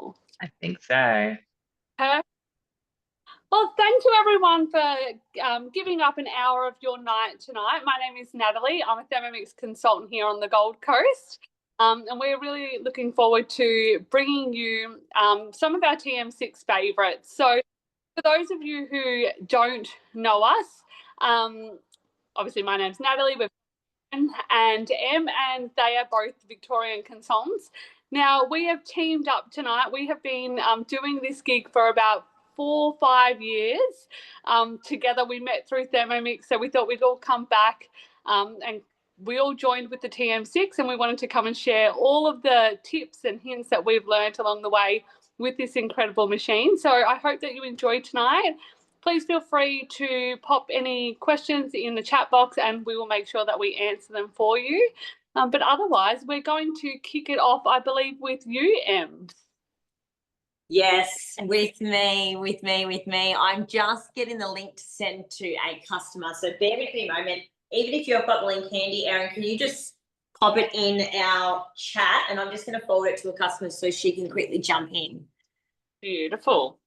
available? I think so. Perfect. Well, thank you everyone for giving up an hour of your night tonight. My name is Natalie. I'm a Thermomix consultant here on the Gold Coast. And we're really looking forward to bringing you some of our TM6 favourites. So for those of you who don't know us, obviously my name's Natalie, we're and Em, and they are both Victorian consultants. Now, we have teamed up tonight. We have been doing this gig for about 4 or 5 years together. We met through Thermomix, so we thought we'd all come back and we all joined with the TM6, and we wanted to come and share all of the tips and hints that we've learned along the way with this incredible machine. So I hope that you enjoyed tonight. Please feel free to pop any questions in the chat box and we will make sure that we answer them for you. But otherwise, we're going to kick it off, I believe, with you, Em. Yes, with me. I'm just getting the link to send to a customer. So bear with me a moment. Even if you've got the link handy, Erin, can you just pop it in our chat, and I'm just going to forward it to a customer so she can quickly jump in. Beautiful.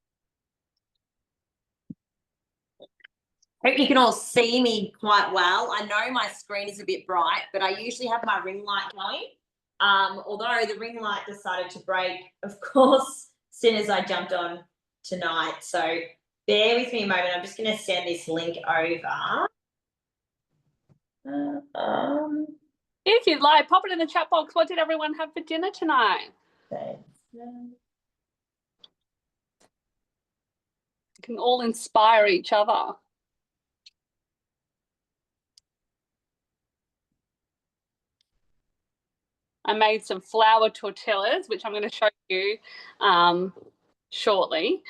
Hope you can all see me quite well. I know my screen is a bit bright, but I usually have my ring light going. Although the ring light decided to break, of course, as soon as I jumped on tonight. So bear with me a moment. I'm just going to send this link over. If you'd like, pop it in the chat box. What did everyone have for dinner tonight? Thanks. We can all inspire each other. I made some flour tortillas, which I'm going to show you shortly.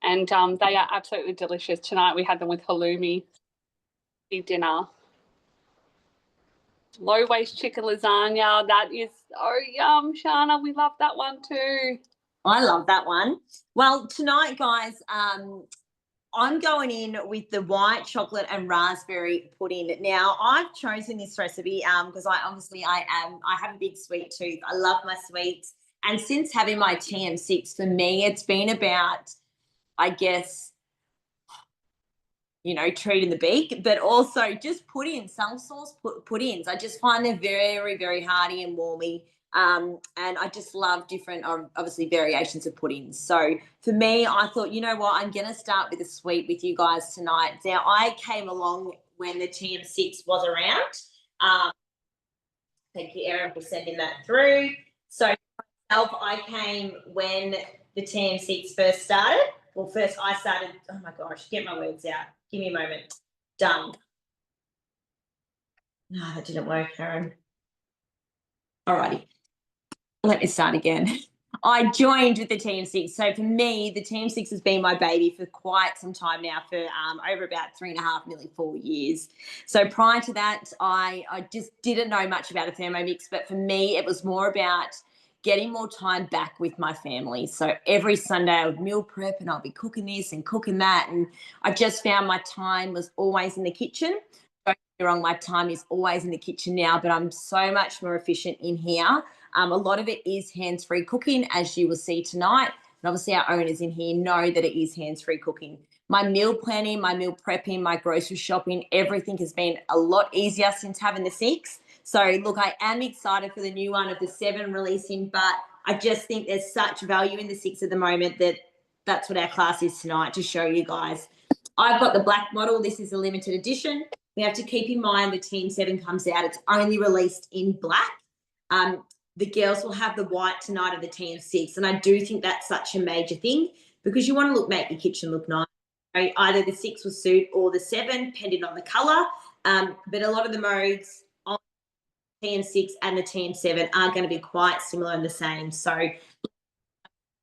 And they are absolutely delicious. Tonight we had them with halloumi dinner. Low-waste chicken lasagna. That is so yum, Shana. We love that one too. I love that one. Well, tonight, guys, I'm going in with the white chocolate and raspberry pudding. Now, I've chosen this recipe because I have a big sweet tooth. I love my sweets. And since having my TM6, for me, it's been about, I guess, treating the beak, but also just puddings, some sauce puddings. I just find they're very, very hearty and warmy. And I just love different, obviously, variations of puddings. So for me, I thought, you know what, I'm going to start with a sweet with you guys tonight. Now, I came along when the TM6 was around. Thank you, Erin, for sending that through. So myself, I came when the TM6 first started. Well, first I started, oh my gosh, get my words out. Give me a moment. Done. No, that didn't work, Erin. All righty. Let me start again. I joined with the TM6. So for me, the TM6 has been my baby for quite some time now, for over about 3.5, nearly 4 years. So prior to that, I just didn't know much about a Thermomix, but for me, it was more about getting more time back with my family. So every Sunday I would meal prep and I'll be cooking this and cooking that. And I just found my time was always in the kitchen. Don't get me wrong, my time is always in the kitchen now, but I'm so much more efficient in here. A lot of it is hands-free cooking, as you will see tonight. And obviously our owners in here know that it is hands-free cooking. My meal planning, my meal prepping, my grocery shopping, everything has been a lot easier since having the 6. So, look, I am excited for the new one of the 7 releasing, but I just think there's such value in the 6 at the moment that that's what our class is tonight, to show you guys. I've got the black model. This is a limited edition. We have to keep in mind the Team 7 comes out. It's only released in black. The girls will have the white tonight of the TM6, and I do think that's such a major thing because you want to make your kitchen look nice. Either the 6 will suit or the 7, depending on the colour. But a lot of the modes on TM6 and the TM7 are going to be quite similar and the same. So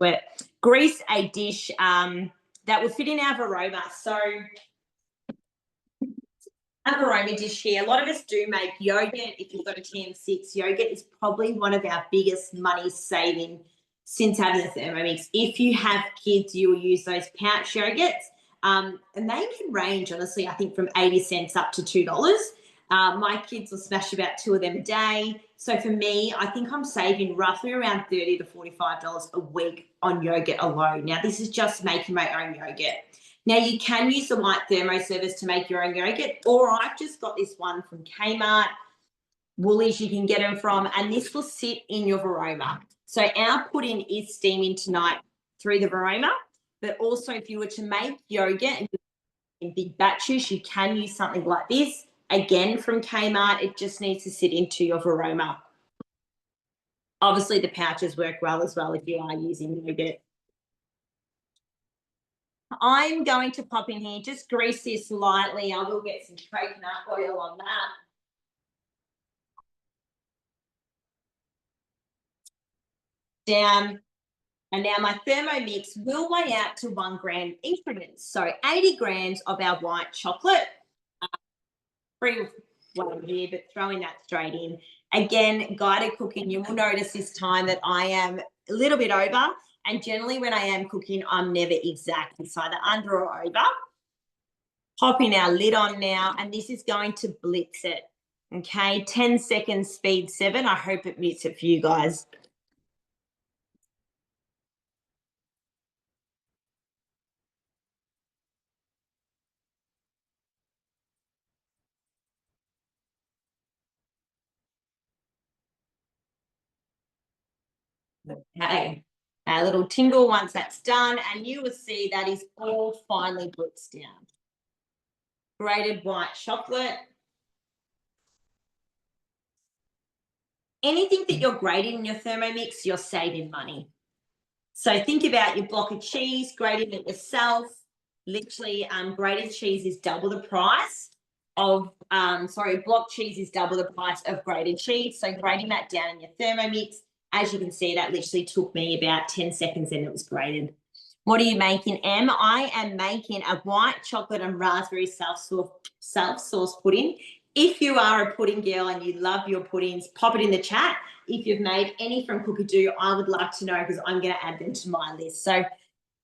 we're grease a dish that will fit in our varoma. So our varoma dish here, a lot of us do make yogurt. If you've got a TM6, yogurt is probably one of our biggest money saving since having the Thermomix. If you have kids, you will use those pouch yogurts. And they can range, honestly, I think from 80 cents up to $2. My kids will smash about 2 of them a day. So for me, I think I'm saving roughly around $30 to $45 a week on yogurt alone. Now, this is just making my own yogurt. Now, you can use the white thermo service to make your own yogurt, or I've just got this one from Kmart, Woolies you can get them from, and this will sit in your Varoma. So our pudding is steaming tonight through the Varoma, but also if you were to make yogurt in big batches, you can use something like this. Again, from Kmart, it just needs to sit into your Varoma. Obviously, the pouches work well as well if you are using yogurt. I'm going to pop in here, just grease this lightly. I will get some coconut oil on that. Down. And now my Thermomix will weigh out to 1 gram increments. So 80 grams of our white chocolate. Free one here, but throwing that straight in. Again, guided cooking, you will notice this time that I am a little bit over. And generally when I am cooking, I'm never exact. It's either under or over. Popping our lid on now, and this is going to blitz it. Okay, 10 seconds, speed 7. I hope it mutes it for you guys. Okay, a little tingle once that's done, and you will see that is all finely blitzed down. Grated white chocolate. Anything that you're grating in your Thermomix, you're saving money. So think about your block of cheese, grating it yourself. Literally, grated cheese is double the price of, block cheese is double the price of grated cheese. So grating that down in your Thermomix, as you can see, that literally took me about 10 seconds and it was grated. What are you making, Em? I am making a white chocolate and raspberry self-sauce pudding. If you are a pudding girl and you love your puddings, pop it in the chat. If you've made any from Cookido, I would like to know because I'm going to add them to my list. So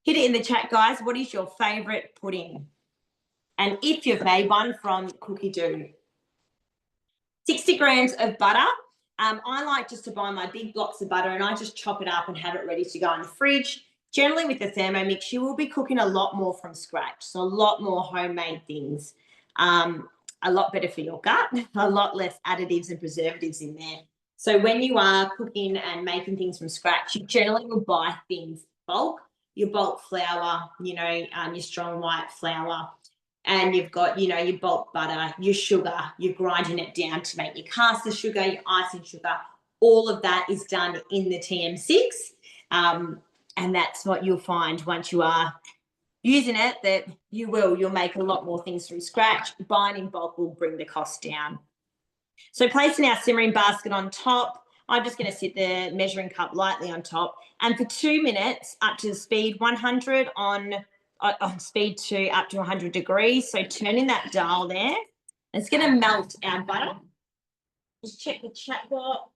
hit it in the chat, guys. What is your favourite pudding? And if you've made one from Cookido. 60 grams of butter. I like just to buy my big blocks of butter and I just chop it up and have it ready to go in the fridge. Generally with the Thermomix, you will be cooking a lot more from scratch. So a lot more homemade things. A lot better for your gut, a lot less additives and preservatives in there. So when you are cooking and making things from scratch, you generally will buy things bulk, your bulk flour, your strong white flour, and you've got, your bulk butter, your sugar, you're grinding it down to make your caster sugar, your icing sugar. All of that is done in the TM6. And that's what you'll find once you are using it, that you'll make a lot more things from scratch. Buying in bulk will bring the cost down. So placing our simmering basket on top, I'm just going to sit the measuring cup lightly on top. And for 2 minutes, up to speed 100 on speed 2 up to 100 degrees. So turning that dial there. It's going to melt our butter. Just check the chat box.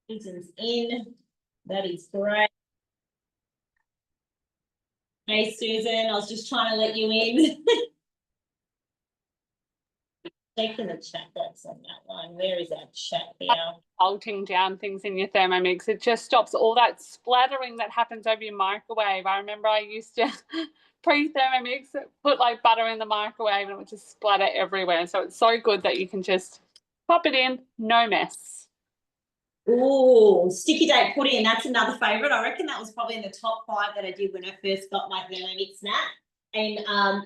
Susan's in. That is great. Hey, Susan, I was just trying to let you in. Checking the chat box on that one. Where is our chat now? Salting down things in your Thermomix, it just stops all that splattering that happens over your microwave. I remember I used to pre-Thermomix put like butter in the microwave and it would just splatter everywhere. So it's so good that you can just pop it in, no mess. Oh, sticky date pudding. That's another favourite. I reckon that was probably in the top 5 that I did when I first got my Thermomix snack. And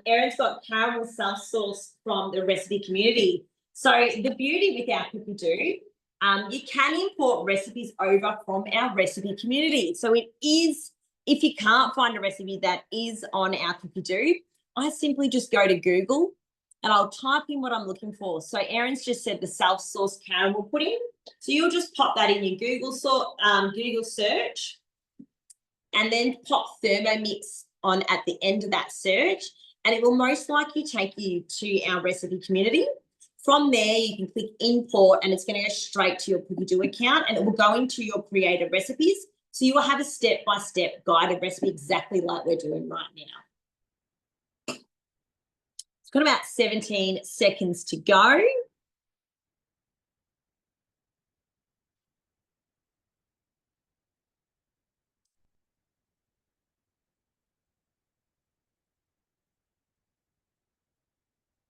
Erin's got caramel self-sauce from the recipe community. So the beauty with our Cookido, you can import recipes over from our recipe community. So it is, if you can't find a recipe that is on our Cookido, I simply just go to Google and I'll type in what I'm looking for. So Erin's just said the self-sauce caramel pudding. So you'll just pop that in your Google search and then pop Thermomix on at the end of that search, and it will most likely take you to our recipe community. From there, you can click import and it's going to go straight to your Cookido account and it will go into your creator recipes. So you will have a step-by-step guided recipe exactly like we're doing right now. It's got about 17 seconds to go.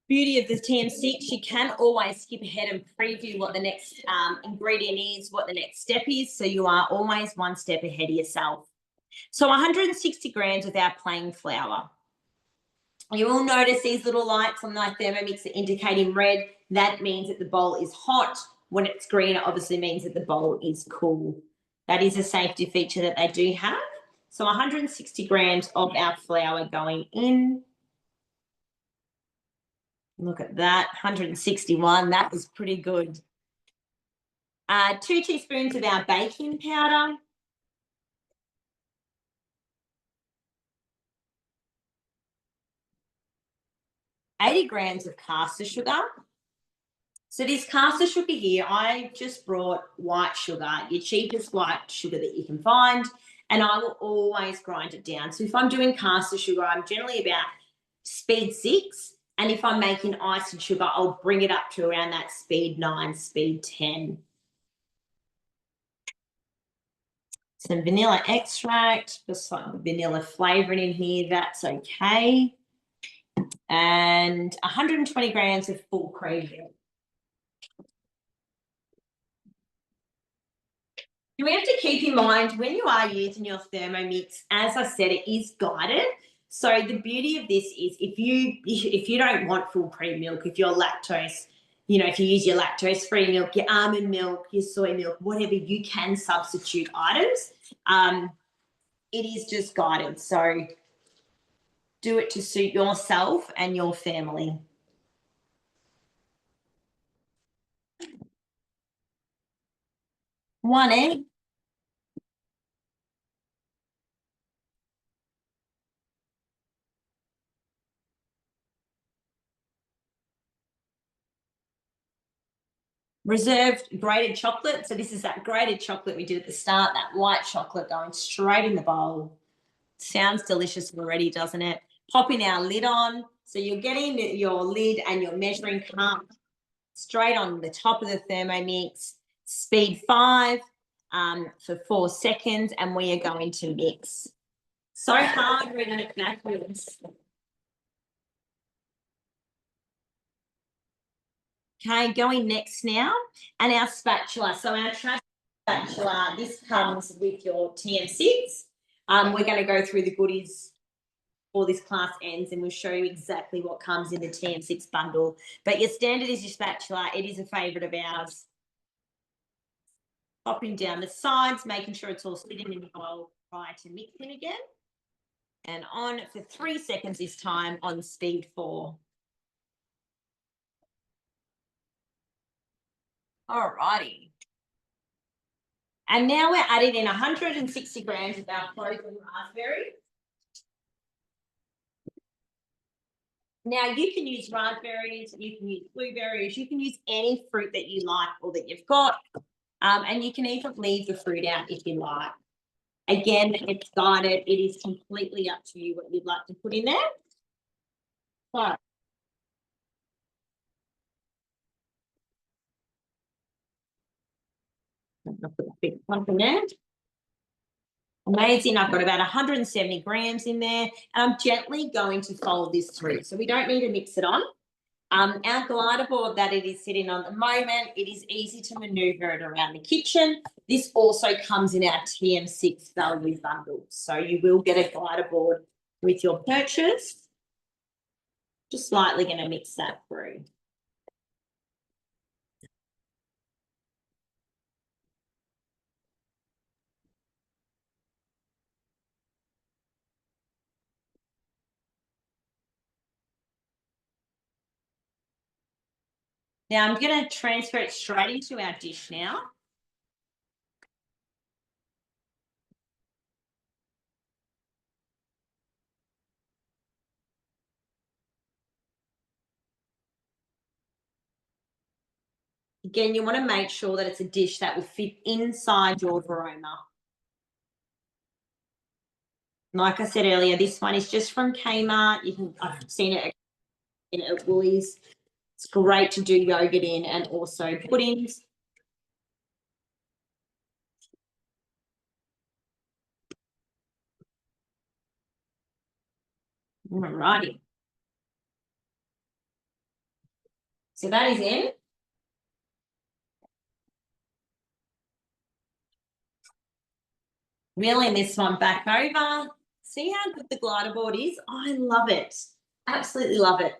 Beauty of the TM6, you can always skip ahead and preview what the next ingredient is, what the next step is, so you are always one step ahead of yourself. So 160 grams of our plain flour. You will notice these little lights on my Thermomix are indicating red. That means that the bowl is hot. When it's green, it obviously means that the bowl is cool. That is a safety feature that they do have. So 160 grams of our flour going in. Look at that, 161. That was pretty good. 2 teaspoons of our baking powder. $80 grams of caster sugar. So this caster sugar here, I just brought white sugar, your cheapest white sugar that you can find, and I will always grind it down. So if I'm doing caster sugar, I'm generally about speed 6, and if I'm making iced sugar, I'll bring it up to around that speed 9, speed 10. Some vanilla extract, just like the vanilla flavouring in here, that's okay. And 120 grams of full cream milk. You have to keep in mind when you are using your Thermomix, as I said, it is guided. So the beauty of this is if you don't want full cream milk, if you're lactose, if you use your lactose-free milk, your almond milk, your soy milk, whatever, you can substitute items. It is just guided. So do it to suit yourself and your family. One egg. Reserved grated chocolate. So this is that grated chocolate we did at the start, that white chocolate going straight in the bowl. Sounds delicious already, doesn't it? Popping our lid on. So you're getting your lid and your measuring cup straight on the top of the Thermomix. Speed 5 for 4 seconds, and we are going to mix. So hard reading it backwards. Okay, going next now, and our spatula. So our trash spatula, this comes with your TM6. We're going to go through the goodies before this class ends, and we'll show you exactly what comes in the TM6 bundle. But your standard is your spatula. It is a favourite of ours. Popping down the sides, making sure it's all sitting in the bowl prior to mixing again. And on for 3 seconds this time on speed 4. All righty. And now we're adding in 160 grams of our frozen raspberry. Now you can use raspberries, you can use blueberries, you can use any fruit that you like or that you've got. And you can even leave the fruit out if you like. Again, it's guided. It is completely up to you what you'd like to put in there. So, I'll put a big clump in there. Amazing. I've got about 170 grams in there, and I'm gently going to fold this through. So we don't need to mix it on. Our glider board that it is sitting on at the moment, it is easy to manoeuvre it around the kitchen. This also comes in our TM6 value bundle. So you will get a glider board with your purchase. Just slightly going to mix that through. Now I'm going to transfer it straight into our dish now. Again, you want to make sure that it's a dish that will fit inside your Verona. Like I said earlier, this one is just from Kmart. I've seen it at Woolies. It's great to do yogurt in and also puddings. Alrighty. So that is in. Wheeling this one back over. See how good the glider board is? I love it. Absolutely love it.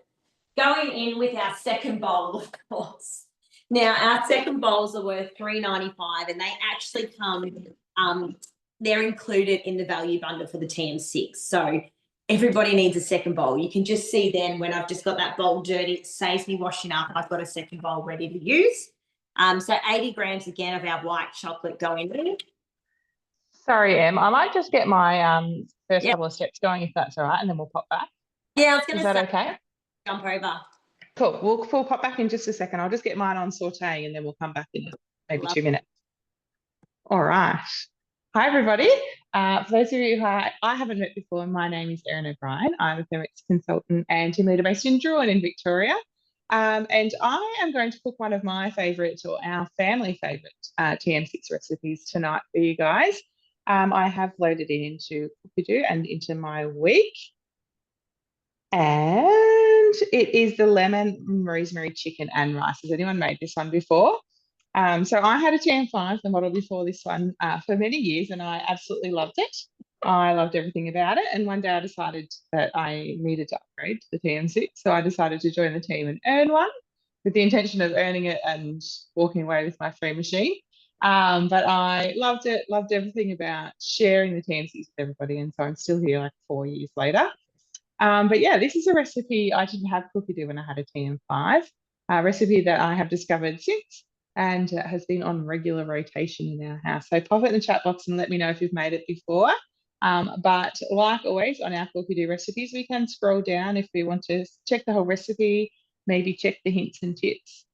Going in with our second bowl, of course. Now, our second bowls are worth $3.95 and they actually come, they're included in the value bundle for the TM6. So everybody needs a second bowl. You can just see then when I've just got that bowl dirty, it saves me washing up. I've got a second bowl ready to use. So 80 grams again of our white chocolate going in. Sorry, Em, I might just get my first couple of steps going if that's all right, and then we'll pop back. Yeah, I was going to say. Is that okay? Jump over. Cool. We'll pop back in just a second. I'll just get mine on sauteing and then we'll come back in maybe 2 minutes. All right. Hi, everybody. For those of you who I haven't met before, my name is Erin O'Brien. I'm a Thermix consultant and team leader based in Druin in Victoria. And I am going to cook one of my favourites, or our family favourite TM6 recipes tonight for you guys. I have loaded it into Cookido and into my week. And it is the lemon rosemary chicken and rice. Has anyone made this one before? So I had a TM5, the model before this one, for many years, and I absolutely loved it. I loved everything about it. And one day I decided that I needed to upgrade to the TM6. So I decided to join the team and earn one with the intention of earning it and walking away with my free machine. But I loved it, loved everything about sharing the TM6 with everybody. And so I'm still here like 4 years later. But yeah, this is a recipe I didn't have Cookido when I had a TM5, a recipe that I have discovered since and has been on regular rotation in our house. So pop it in the chat box and let me know if you've made it before. But like always on our Cookido recipes, we can scroll down if we want to check the whole recipe, maybe check the hints and tips,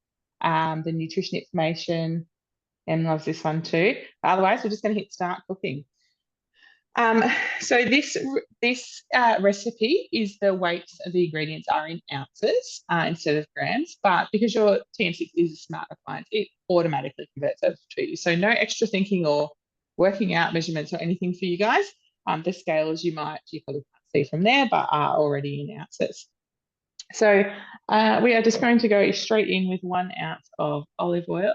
the nutrition information. Em loves this one too. Otherwise, we're just going to hit start cooking. So this recipe is the weights of the ingredients are in ounces instead of grams, but because your TM6 is a smart appliance, it automatically converts over to you. So no extra thinking or working out measurements or anything for you guys. The scales you probably can't see from there, but are already in ounces. So we are just going to go straight in with 1 ounce of olive oil.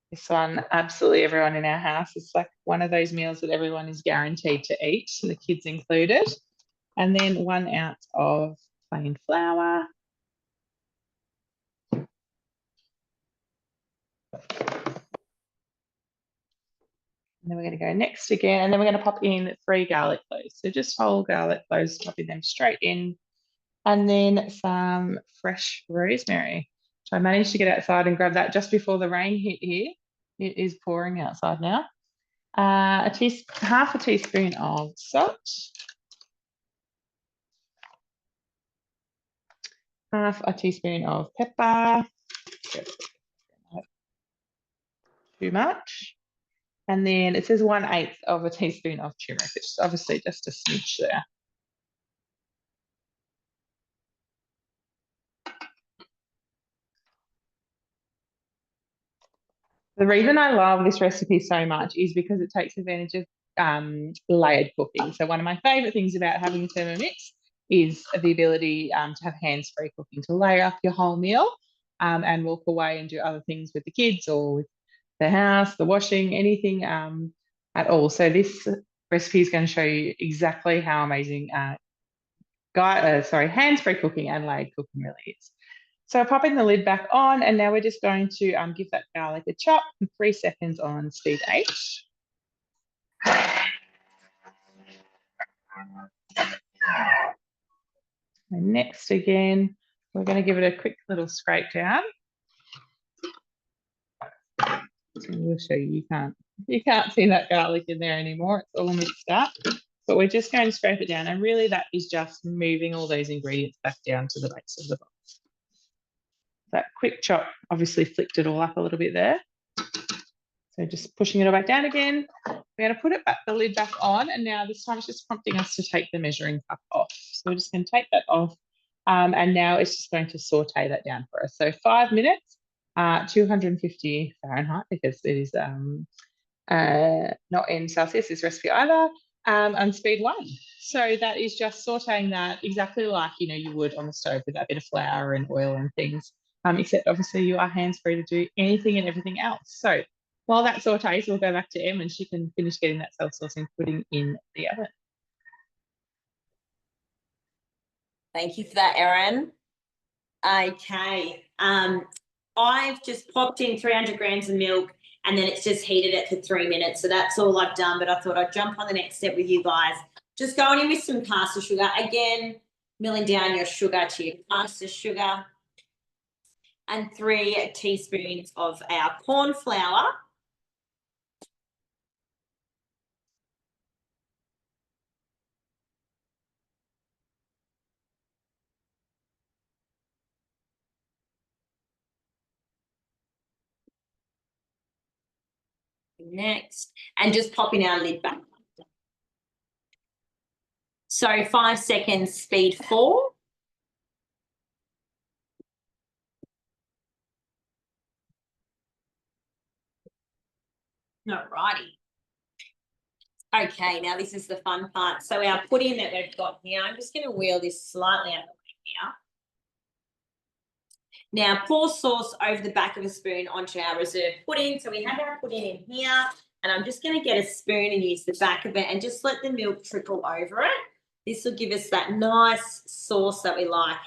This one, absolutely everyone in our house. It's like one of those meals that everyone is guaranteed to eat, the kids included. And then 1 ounce of plain flour. And then we're going to go next again, and then we're going to pop in 3 garlic cloves. So just whole garlic cloves, popping them straight in. And then some fresh rosemary. So I managed to get outside and grab that just before the rain hit here. It is pouring outside now. Half a teaspoon of salt. Half a teaspoon of pepper. Too much. And then it says 1/8 of a teaspoon of turmeric, which is obviously just a smidge there. The reason I love this recipe so much is because it takes advantage of layered cooking. So one of my favourite things about having a Thermomix is the ability to have hands-free cooking, to layer up your whole meal and walk away and do other things with the kids or with the house, the washing, anything at all. So this recipe is going to show you exactly how amazing hands-free cooking and layered cooking really is. So popping the lid back on, and now we're just going to give that garlic a chop in 3 seconds on speed 8. And next again, we're going to give it a quick little scrape down. So we'll show you, you can't see that garlic in there anymore. It's all mixed up. but we're just going to scrape it down, and really that is just moving all those ingredients back down to the base of the bowl. That quick chop obviously flicked it all up a little bit there. So just pushing it all back down again. We're going to put it back, the lid back on, and now this time it's just prompting us to take the measuring cup off. So we're just going to take that off, and now it's just going to saute that down for us. So 5 minutes, 250 Fahrenheit, because it is not in Celsius, this recipe either, and speed 1. So that is just sauteing that exactly like you would on the stove with that bit of flour and oil and things, except obviously you are hands-free to do anything and everything else. So while that sautés, we'll go back to Em and she can finish getting that self-saucing pudding in the oven. Thank you for that, Erin. Okay. I've just popped in 300 grams of milk, and then it's just heated it for 3 minutes. So that's all I've done, but I thought I'd jump on the next step with you guys. Just going in with some caster sugar. Again, milling down your sugar to your caster sugar. And 3 teaspoons of our corn flour. Next, and just popping our lid back. So 5 seconds, speed 4. Alrighty. Okay, now this is the fun part. So our pudding that we've got here, I'm just going to wheel this slightly out of the way here. Now pour sauce over the back of a spoon onto our reserve pudding. So we have our pudding in here, and I'm just going to get a spoon and use the back of it and just let the milk trickle over it. This will give us that nice sauce that we like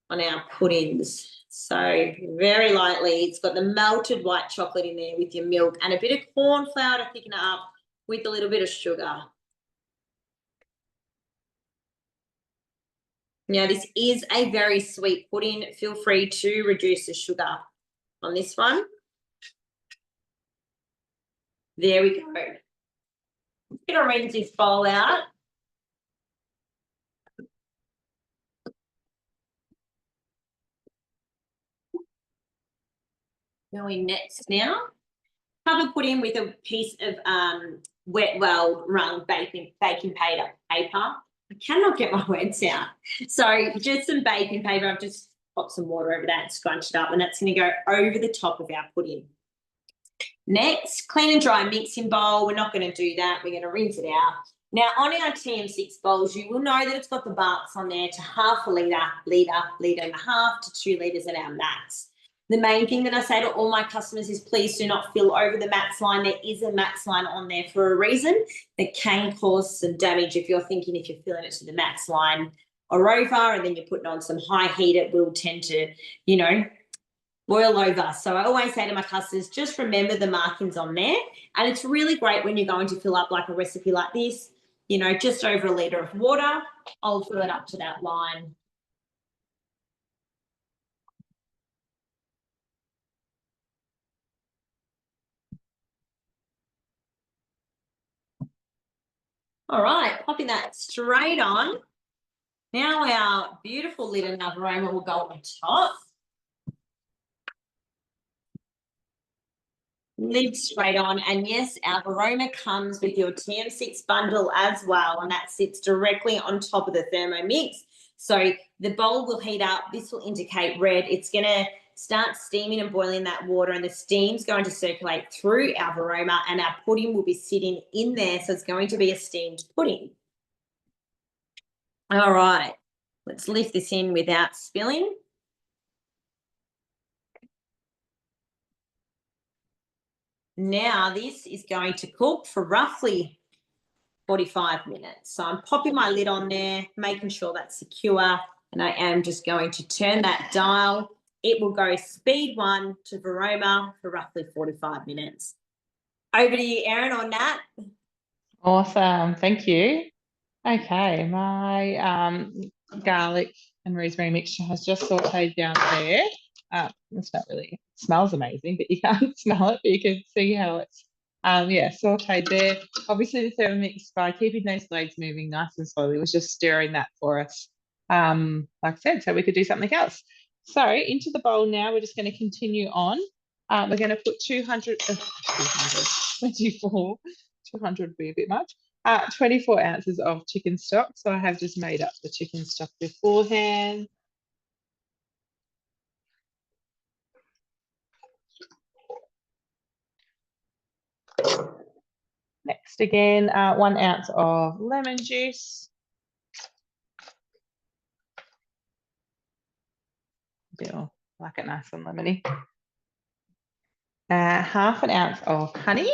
on our puddings. So very lightly, it's got the melted white chocolate in there with your milk and a bit of corn flour to thicken it up with a little bit of sugar. Now, this is a very sweet pudding. Feel free to reduce the sugar on this one. There we go. I'm going to rinse this bowl out. Going next now. Cover pudding with a piece of wet, well-wrung baking paper. I cannot get my words out. So just some baking paper. I've just popped some water over that and scrunched it up, and that's going to go over the top of our pudding. Next, clean and dry mixing bowl. We're not going to do that. We're going to rinse it out. Now, on our TM6 bowls, you will know that it's got the marks on there to half a litre, litre and a half to 2 litres at our max. The main thing that I say to all my customers is please do not fill over the max line. There is a max line on there for a reason that can cause some damage if you're thinking if you're filling it to the max line or over and then you're putting on some high heat, it will tend to, boil over. So I always say to my customers, just remember the markings on there. And it's really great when you're going to fill up like a recipe like this, just over a litre of water. I'll fill it up to that line. All right, popping that straight on. Now our beautiful lid and aroma will go on top. Lid straight on, and yes, our aroma comes with your TM6 bundle as well, and that sits directly on top of the Thermomix. So the bowl will heat up. This will indicate red. It's going to start steaming and boiling that water, and the steam's going to circulate through our aroma, and our pudding will be sitting in there. So it's going to be a steamed pudding. All right, let's lift this in without spilling. Now this is going to cook for roughly 45 minutes. So I'm popping my lid on there, making sure that's secure, and I am just going to turn that dial. It will go speed 1 to Varoma for roughly 45 minutes. Over to you, Erin, or Nat. Awesome, thank you. Okay, my garlic and rosemary mixture has just sauteed down there. It's not really, it smells amazing, but you can't smell it, but you can see how it's Yeah, sauteed there. Obviously, the Thermomix, by keeping those blades moving nice and slowly, was just stirring that for us. Like I said, so we could do something else. So into the bowl now, we're just going to continue on. We're going to put 24, 200 would be a bit much, 24 ounces of chicken stock. So I have just made up the chicken stock beforehand. Next again, 1 ounce of lemon juice. Feel like it nice and lemony. Half an ounce of honey.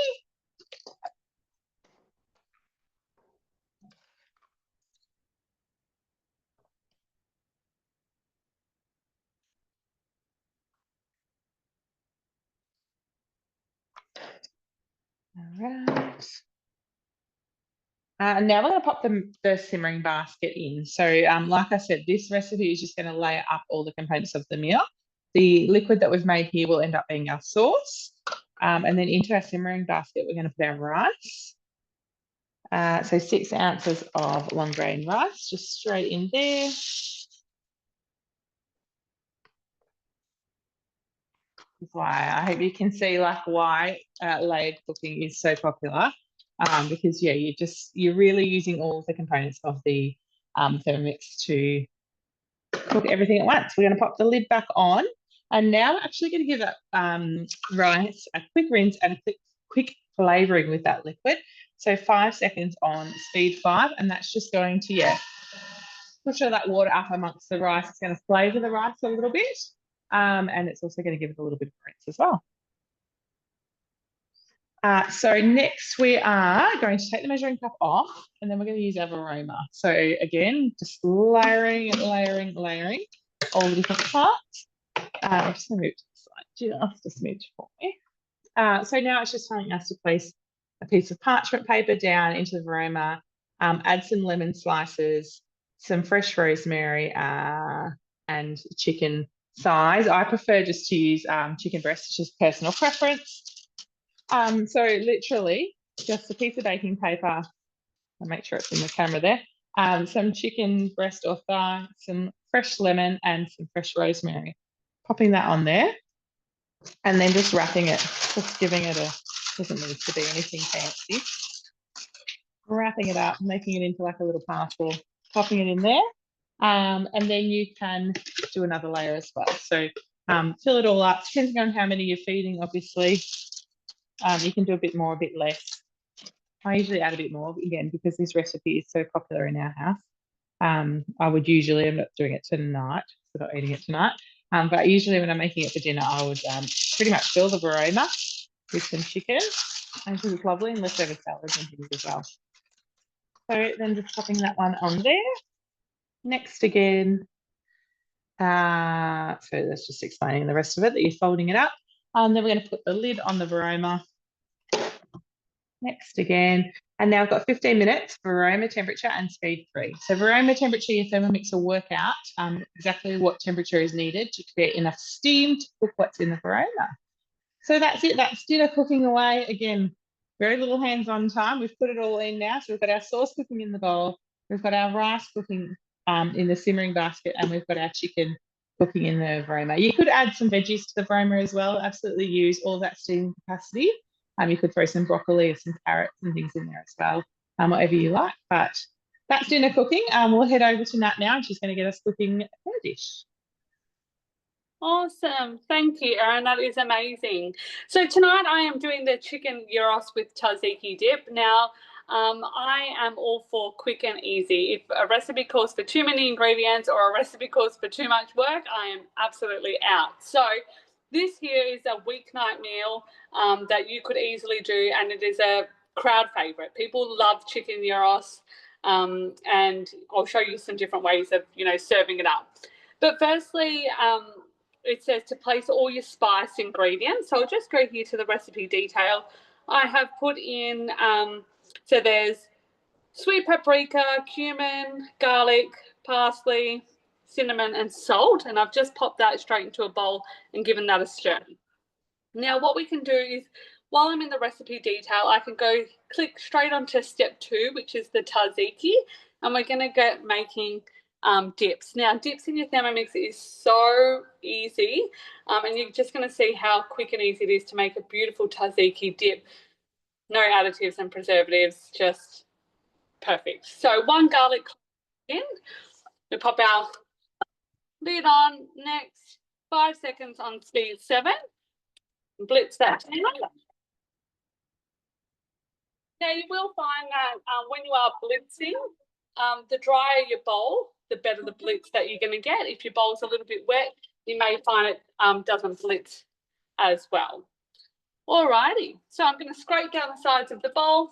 All right. And now we're going to pop the simmering basket in. So like I said, this recipe is just going to layer up all the components of the meal. The liquid that we've made here will end up being our sauce. And then into our simmering basket, we're going to put our rice. So 6 ounces of long grain rice, just straight in there. Why I hope you can see like why layered cooking is so popular, because yeah, you're really using all the components of the Thermomix to cook everything at once. We're going to pop the lid back on, and now we're actually going to give that rice a quick rinse and a quick flavouring with that liquid. So 5 seconds on speed 5, and that's just going to push all that water up amongst the rice. It's going to flavour the rice a little bit. And it's also going to give it a little bit of rinse as well. So next we are going to take the measuring cup off, and then we're going to use our aroma. So again, just layering and layering all the different parts. I'm just going to move to the side just a smidge for me. So now it's just telling us to place a piece of parchment paper down into the aroma, add some lemon slices, some fresh rosemary, and chicken size. I prefer just to use chicken breast, it's just personal preference. So literally just a piece of baking paper. I'll make sure it's in the camera there. Some chicken breast or thigh, some fresh lemon, and some fresh rosemary. Popping that on there, and then just wrapping it, just giving it doesn't need to be anything fancy. Wrapping it up, making it into like a little parcel, popping it in there. And then you can do another layer as well. So fill it all up, depending on how many you're feeding, obviously. You can do a bit more, a bit less. I usually add a bit more, again, because this recipe is so popular in our house. I would usually, I'm not doing it tonight, so not eating it tonight, but usually when I'm making it for dinner, I would pretty much fill the varoma with some chicken, and because it's lovely, and leftover salads and things as well. So then just popping that one on there. Next again, so that's just explaining the rest of it, that you're folding it up. Then we're going to put the lid on the varoma. Next again, and now I've got 15 minutes for varoma temperature and speed 3. So varoma temperature, your Thermomix will work out exactly what temperature is needed to create enough steam to cook what's in the varoma. So that's it, that's dinner cooking away. Again, very little hands-on time. We've put it all in now. So we've got our sauce cooking in the bowl, we've got our rice cooking in the simmering basket, and we've got our chicken cooking in the varoma. You could add some veggies to the varoma as well. Absolutely use all that steam capacity. You could throw some broccoli or some carrots and things in there as well, whatever you like. But that's dinner cooking. We'll head over to Nat now, and she's going to get us cooking her dish. Awesome. Thank you, Erin. That is amazing. So tonight I am doing the chicken gyros with tzatziki dip. Now, I am all for quick and easy. If a recipe calls for too many ingredients or a recipe calls for too much work, I am absolutely out. So this here is a weeknight meal that you could easily do, and it is a crowd favorite. People love chicken gyros, and I'll show you some different ways of, serving it up. But firstly, it says to place all your spice ingredients. So I'll just go here to the recipe detail. I have put in, so there's sweet paprika, cumin, garlic, parsley, cinnamon, and salt. And I've just popped that straight into a bowl and given that a stir. Now what we can do is while I'm in the recipe detail, I can go click straight onto step 2, which is the tzatziki, and we're going to get making dips. Now, dips in your Thermomix is so easy, and you're just going to see how quick and easy it is to make a beautiful tzatziki dip. No additives and preservatives, just perfect. So 1 garlic in, we pop our lid on. Next, 5 seconds on speed 7. Blitz that down. Now you will find that when you are blitzing, the drier your bowl, the better the blitz that you're going to get. If your bowl's a little bit wet, you may find it doesn't blitz as well. Alrighty, so I'm going to scrape down the sides of the bowl.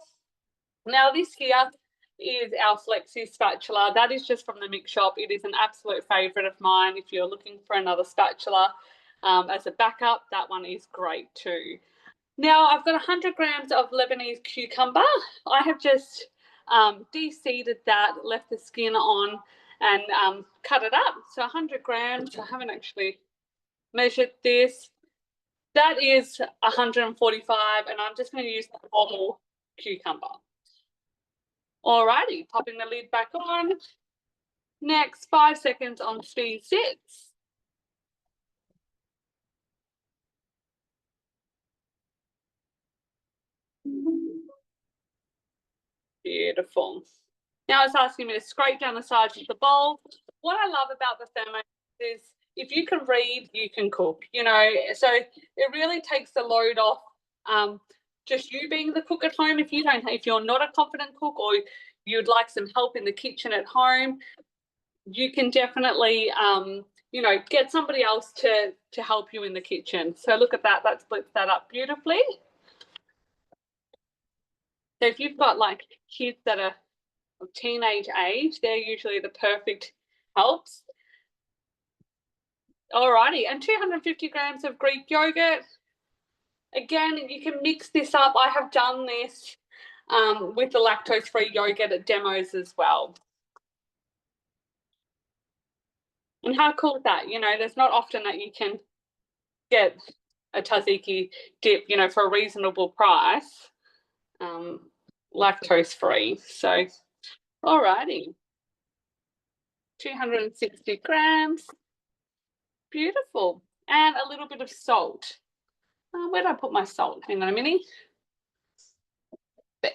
Now this here is our Flexi spatula. That is just from the mix shop. It is an absolute favourite of mine. If you're looking for another spatula as a backup, that one is great too. Now I've got 100 grams of Lebanese cucumber. I have just de-seeded that, left the skin on and cut it up. So 100 grams, I haven't actually measured this. That is 145, and I'm just going to use the whole cucumber. Alrighty, popping the lid back on. Next, 5 seconds on speed 6. Beautiful. Now it's asking me to scrape down the sides of the bowl. What I love about the Thermomix is if you can read, you can cook, you know, so it really takes the load off just you being the cook at home. If you're not a confident cook or you'd like some help in the kitchen at home, you can definitely you know, get somebody else to help you in the kitchen. So look at that, that splits that up beautifully. So if you've got like kids that are of teenage age, they're usually the perfect helps. Alrighty, and 250 grams of Greek yogurt. Again, you can mix this up. I have done this with the lactose-free yogurt at demos as well. And how cool is that? You know, there's not often that you can get a tzatziki dip, you know, for a reasonable price, lactose-free. So, alrighty, 260 grams. Beautiful. And a little bit of salt. Where did I put my salt? Hang on a minute. There.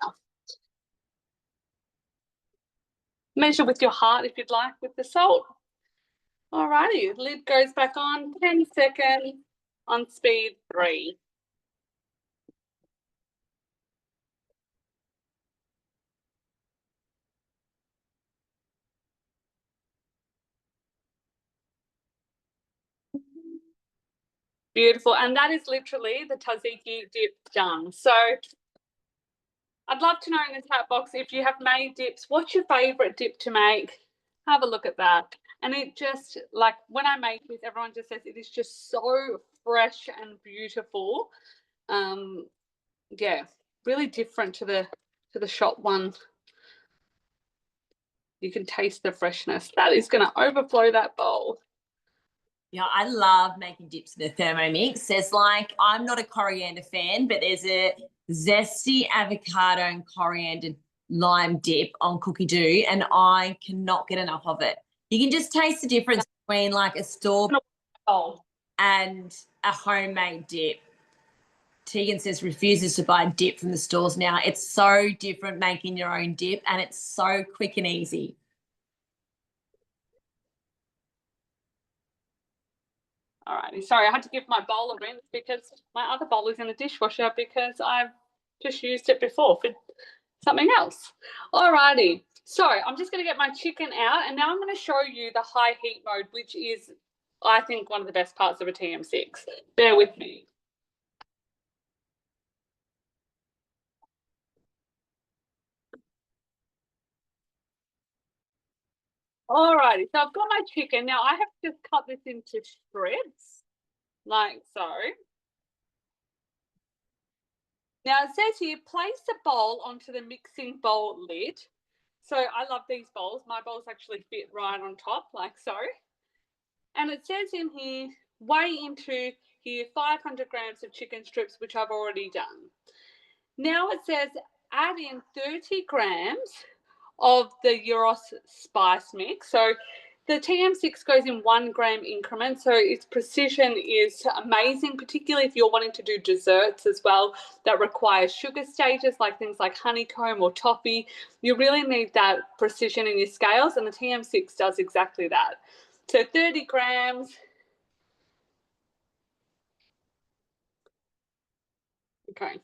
Measure with your heart if you'd like with the salt. Alrighty, lid goes back on, 10 seconds on speed 3. Beautiful, and that is literally the tzatziki dip done. So I'd love to know in the chat box if you have made dips, what's your favourite dip to make? Have a look at that. And it just, like when I make this, everyone just says it is just so fresh and beautiful. Yeah, really different to the shop one. You can taste the freshness. That is going to overflow that bowl. Yeah, I love making dips in the Thermomix. There's like, I'm not a coriander fan, but there's a zesty avocado and coriander lime dip on Cookido, and I cannot get enough of it. You can just taste the difference between like a store and a homemade dip. Tegan says refuses to buy dip from the stores now. It's so different making your own dip, and it's so quick and easy. All righty. Sorry, I had to give my bowl a rinse because my other bowl is in the dishwasher because I've just used it before for something else. All righty. So I'm just going to get my chicken out, and now I'm going to show you the high heat mode, which is, I think, one of the best parts of a TM6. Bear with me. All righty. So I've got my chicken. Now I have to just cut this into strips, like so. Now it says here, place the bowl onto the mixing bowl lid. So I love these bowls. My bowls actually fit right on top, like so. And it says in here, weigh into here 500 grams of chicken strips, which I've already done. Now it says add in 30 grams of the Euros spice mix. So the TM6 goes in 1 gram increments, so its precision is amazing, particularly if you're wanting to do desserts as well that require sugar stages, like things like honeycomb or toffee. You really need that precision in your scales, and the TM6 does exactly that. So 30 grams. Okay,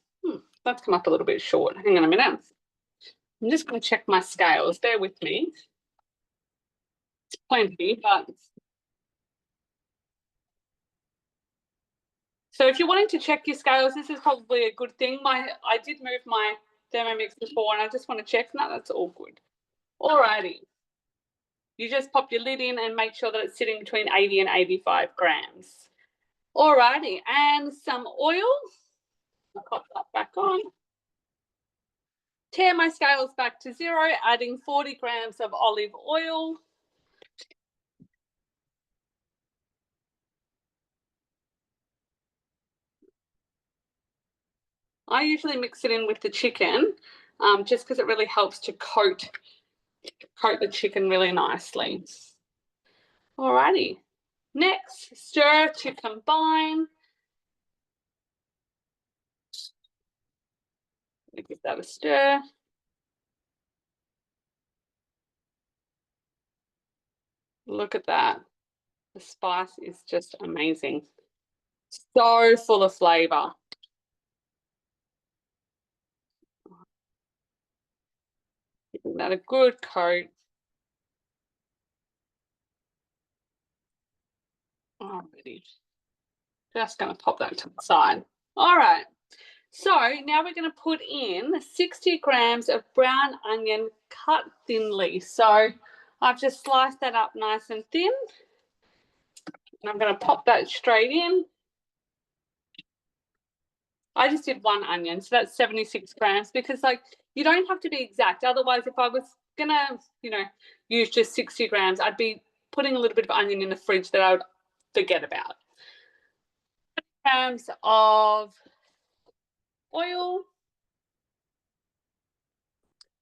that's come up a little bit short. Hang on a minute. I'm just going to check my scales. Bear with me. It's plenty, but... So if you're wanting to check your scales, this is probably a good thing. I did move my Thermomix before, and I just want to check. No, that's all good. Alrighty. You just pop your lid in and make sure that it's sitting between 80 and 85 grams. Alrighty, and some oil. I'll pop that back on. Tear my scales back to 0, adding 40 grams of olive oil. I usually mix it in with the chicken, just because it really helps to coat the chicken really nicely. Alrighty. Next, stir to combine. Give that a stir. Look at that. The spice is just amazing. So full of flavour. Giving that a good coat. Alrighty. Just going to pop that to the side. All right. So now we're going to put in 60 grams of brown onion cut thinly. So I've just sliced that up nice and thin. And I'm going to pop that straight in. I just did 1 onion, so that's 76 grams, because like you don't have to be exact. Otherwise, if I was going to, use just 60 grams, I'd be putting a little bit of onion in the fridge that I would forget about. Grams of oil.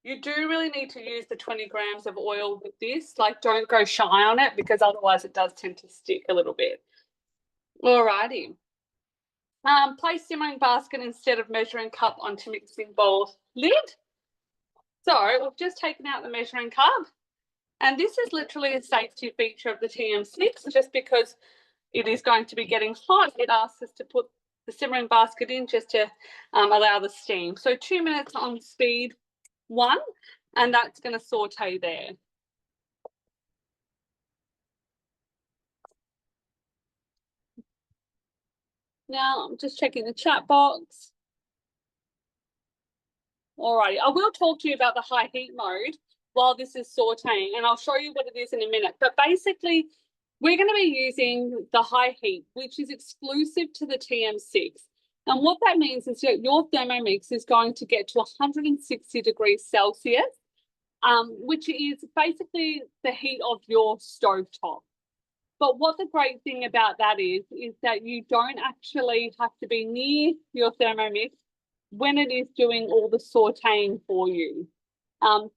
You do really need to use the 20 grams of oil with this. Like, don't go shy on it, because otherwise it does tend to stick a little bit. Alrighty. Place simmering basket instead of measuring cup onto mixing bowl lid. So we've just taken out the measuring cup, and this is literally a safety feature of the TM6, just because it is going to be getting hot. It asks us to put the simmering basket in just to allow the steam. So 2 minutes on speed 1, and that's going to saute there. Now I'm just checking the chat box. Alrighty, I will talk to you about the high heat mode while this is sauteing, and I'll show you what it is in a minute. But basically, we're going to be using the high heat, which is exclusive to the TM6. And what that means is that your Thermomix is going to get to 160 degrees Celsius, which is basically the heat of your stovetop. But what the great thing about that is that you don't actually have to be near your Thermomix when it is doing all the sauteing for you.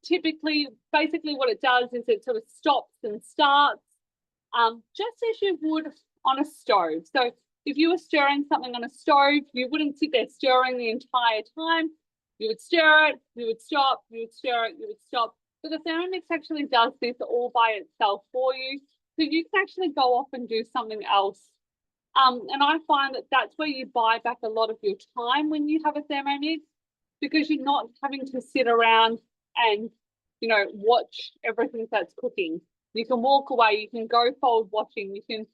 Typically, basically what it does is it sort of stops and starts, just as you would on a stove. So if you were stirring something on a stove, you wouldn't sit there stirring the entire time. You would stir it, you would stop, you would stir it, you would stop. But the Thermomix actually does this all by itself for you. So you can actually go off and do something else. And I find that that's where you buy back a lot of your time when you have a Thermomix, because you're not having to sit around and, watch everything that's cooking. You can walk away, you can go fold washing, you can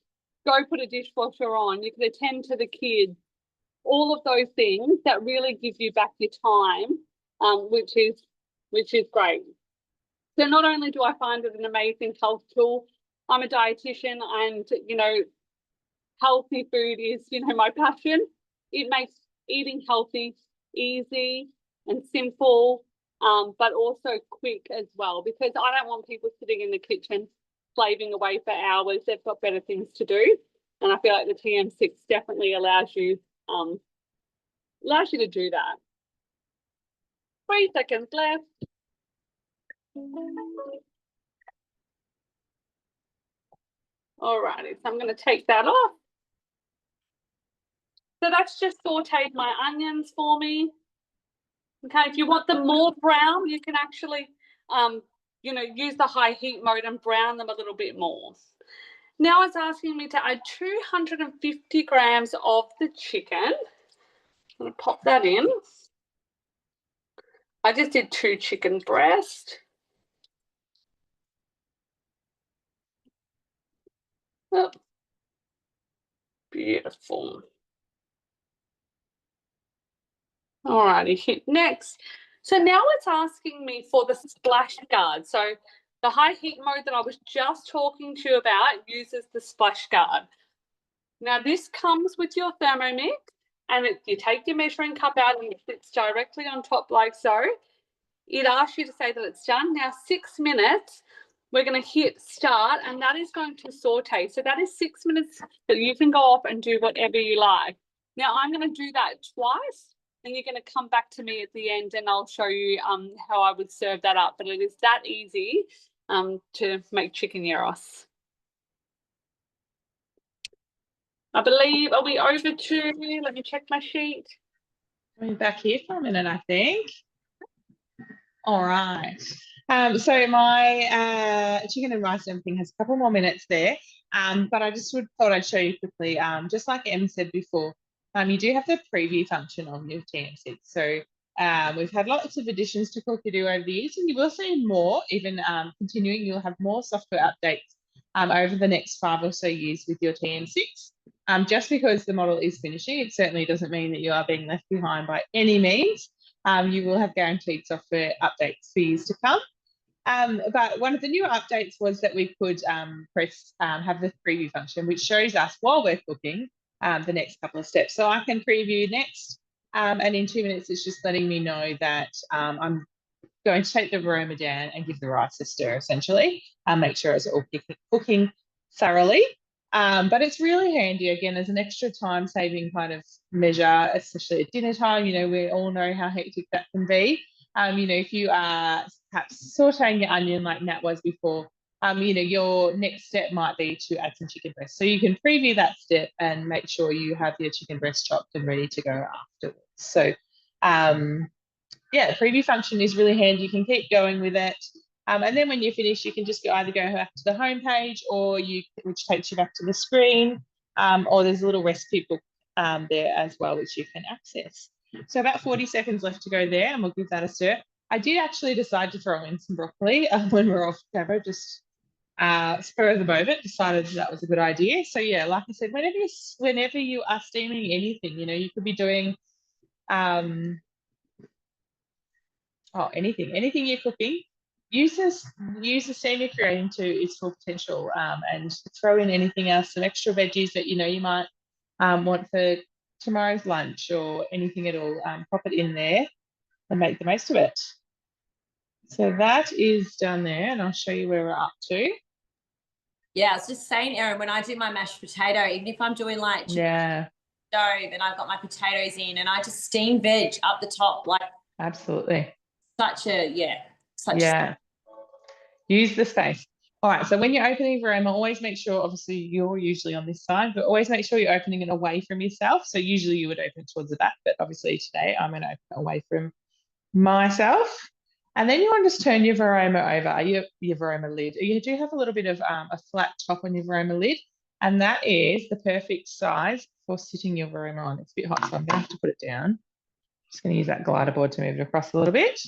go put a dishwasher on, you can attend to the kids, all of those things that really give you back your time, which is great. So not only do I find it an amazing health tool, I'm a dietitian, and healthy food is my passion. It makes eating healthy easy and simple, but also quick as well, because I don't want people sitting in the kitchen slaving away for hours. They've got better things to do. And I feel like the TM6 definitely allows you to do that. 3 seconds left. Alrighty, so I'm going to take that off. So that's just sauteed my onions for me. Okay, if you want them more brown, you can actually, use the high heat mode and brown them a little bit more. Now it's asking me to add 250 grams of the chicken. I'm going to pop that in. I just did 2 chicken breasts. Oh, beautiful. Alrighty, hit next. So now it's asking me for the splash guard. So the high heat mode that I was just talking to you about uses the splash guard. Now this comes with your Thermomix, and you take your measuring cup out and it sits directly on top like so. It asks you to say that it's done. Now 6 minutes, we're going to hit start, and that is going to saute. So that is 6 minutes that you can go off and do whatever you like. Now I'm going to do that twice. And you're going to come back to me at the end and I'll show you how I would serve that up. But it is that easy to make chicken gyros. I believe, are we over to, let me check my sheet. We're back here for a minute, I think. All right. So my chicken and rice and everything has a couple more minutes there. But I just thought I'd show you quickly, just like Em said before, you do have the preview function on your TM6. So we've had lots of additions to Cookido over the years, and you will see more, even continuing. You'll have more software updates over the next 5 or so years with your TM6. Just because the model is finishing, it certainly doesn't mean that you are being left behind by any means. You will have guaranteed software updates for years to come. But one of the new updates was that we could have the preview function, which shows us while we're cooking the next couple of steps. So I can preview next, and in 2 minutes, it's just letting me know that I'm going to take the aroma down and give the rice a stir, essentially, make sure it's all cooking thoroughly. But it's really handy, again, as an extra time-saving kind of measure, especially at dinner time. We all know how hectic that can be. If you are perhaps sauteing your onion like Nat was before, your next step might be to add some chicken breast. So you can preview that step and make sure you have your chicken breast chopped and ready to go afterwards. So, yeah, the preview function is really handy. You can keep going with it. And then when you finish, you can just either go back to the home page, which takes you back to the screen, or there's a little recipe book there as well, which you can access. So about 40 seconds left to go there, and we'll give that a stir. I did actually decide to throw in some broccoli when we're off camera, just spur of the moment, decided that was a good idea. So yeah, like I said, whenever you are steaming anything, you could be doing anything you're cooking, use the steam you're creating to its full potential, and throw in anything else, some extra veggies that you might want for tomorrow's lunch or anything at all. Pop it in there and make the most of it. So that is done there, and I'll show you where we're up to. Yeah, I was just saying, Erin, when I do my mashed potato, even if I'm doing like stove and I've got my potatoes in and I just steam veg up the top, like absolutely. Use the space. All right, so when you're opening Veroma, always make sure, obviously you're usually on this side, but always make sure you're opening it away from yourself. So usually you would open it towards the back, but obviously today I'm going to open it away from myself. And then you want to just turn your Veroma over, your Veroma lid. You do have a little bit of a flat top on your Veroma lid, and that is the perfect size for sitting your Veroma on. It's a bit hot, so I'm going to have to put it down. Just going to use that glider board to move it across a little bit.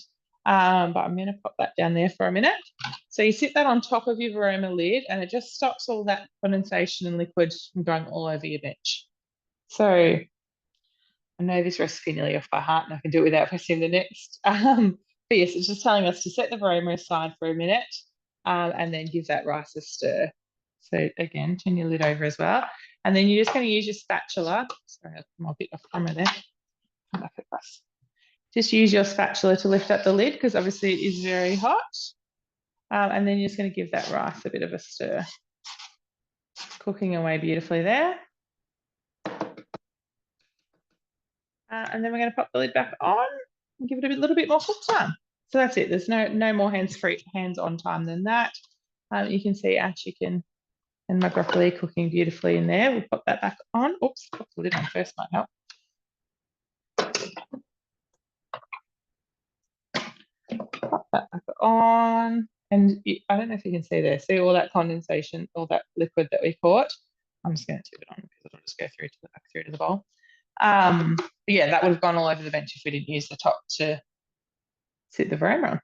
But I'm going to pop that down there for a minute. So you sit that on top of your Veroma lid, and it just stops all that condensation and liquid from going all over your bench. So I know this recipe nearly off by heart, and I can do it without pressing the next. But yes, it's just telling us to set the Veroma aside for a minute, and then give that rice a stir. So again, turn your lid over as well. And then you're just going to use your spatula. Sorry, I'm a bit off camera there. Come back across. Just use your spatula to lift up the lid, because obviously it is very hot. And then you're just going to give that rice a bit of a stir. Cooking away beautifully there. And then we're going to pop the lid back on and give it a little bit more cook time. So that's it. There's no more hands-on time than that. You can see our chicken and my broccoli cooking beautifully in there. We'll pop that back on. Oops, pop the lid on first might help. Pop that back on. And I don't know if you can see there. See all that condensation, all that liquid that we caught. I'm just going to tip it on because it'll just go through to the bowl. Yeah, that would have gone all over the bench if we didn't use the top to sit the varoma on.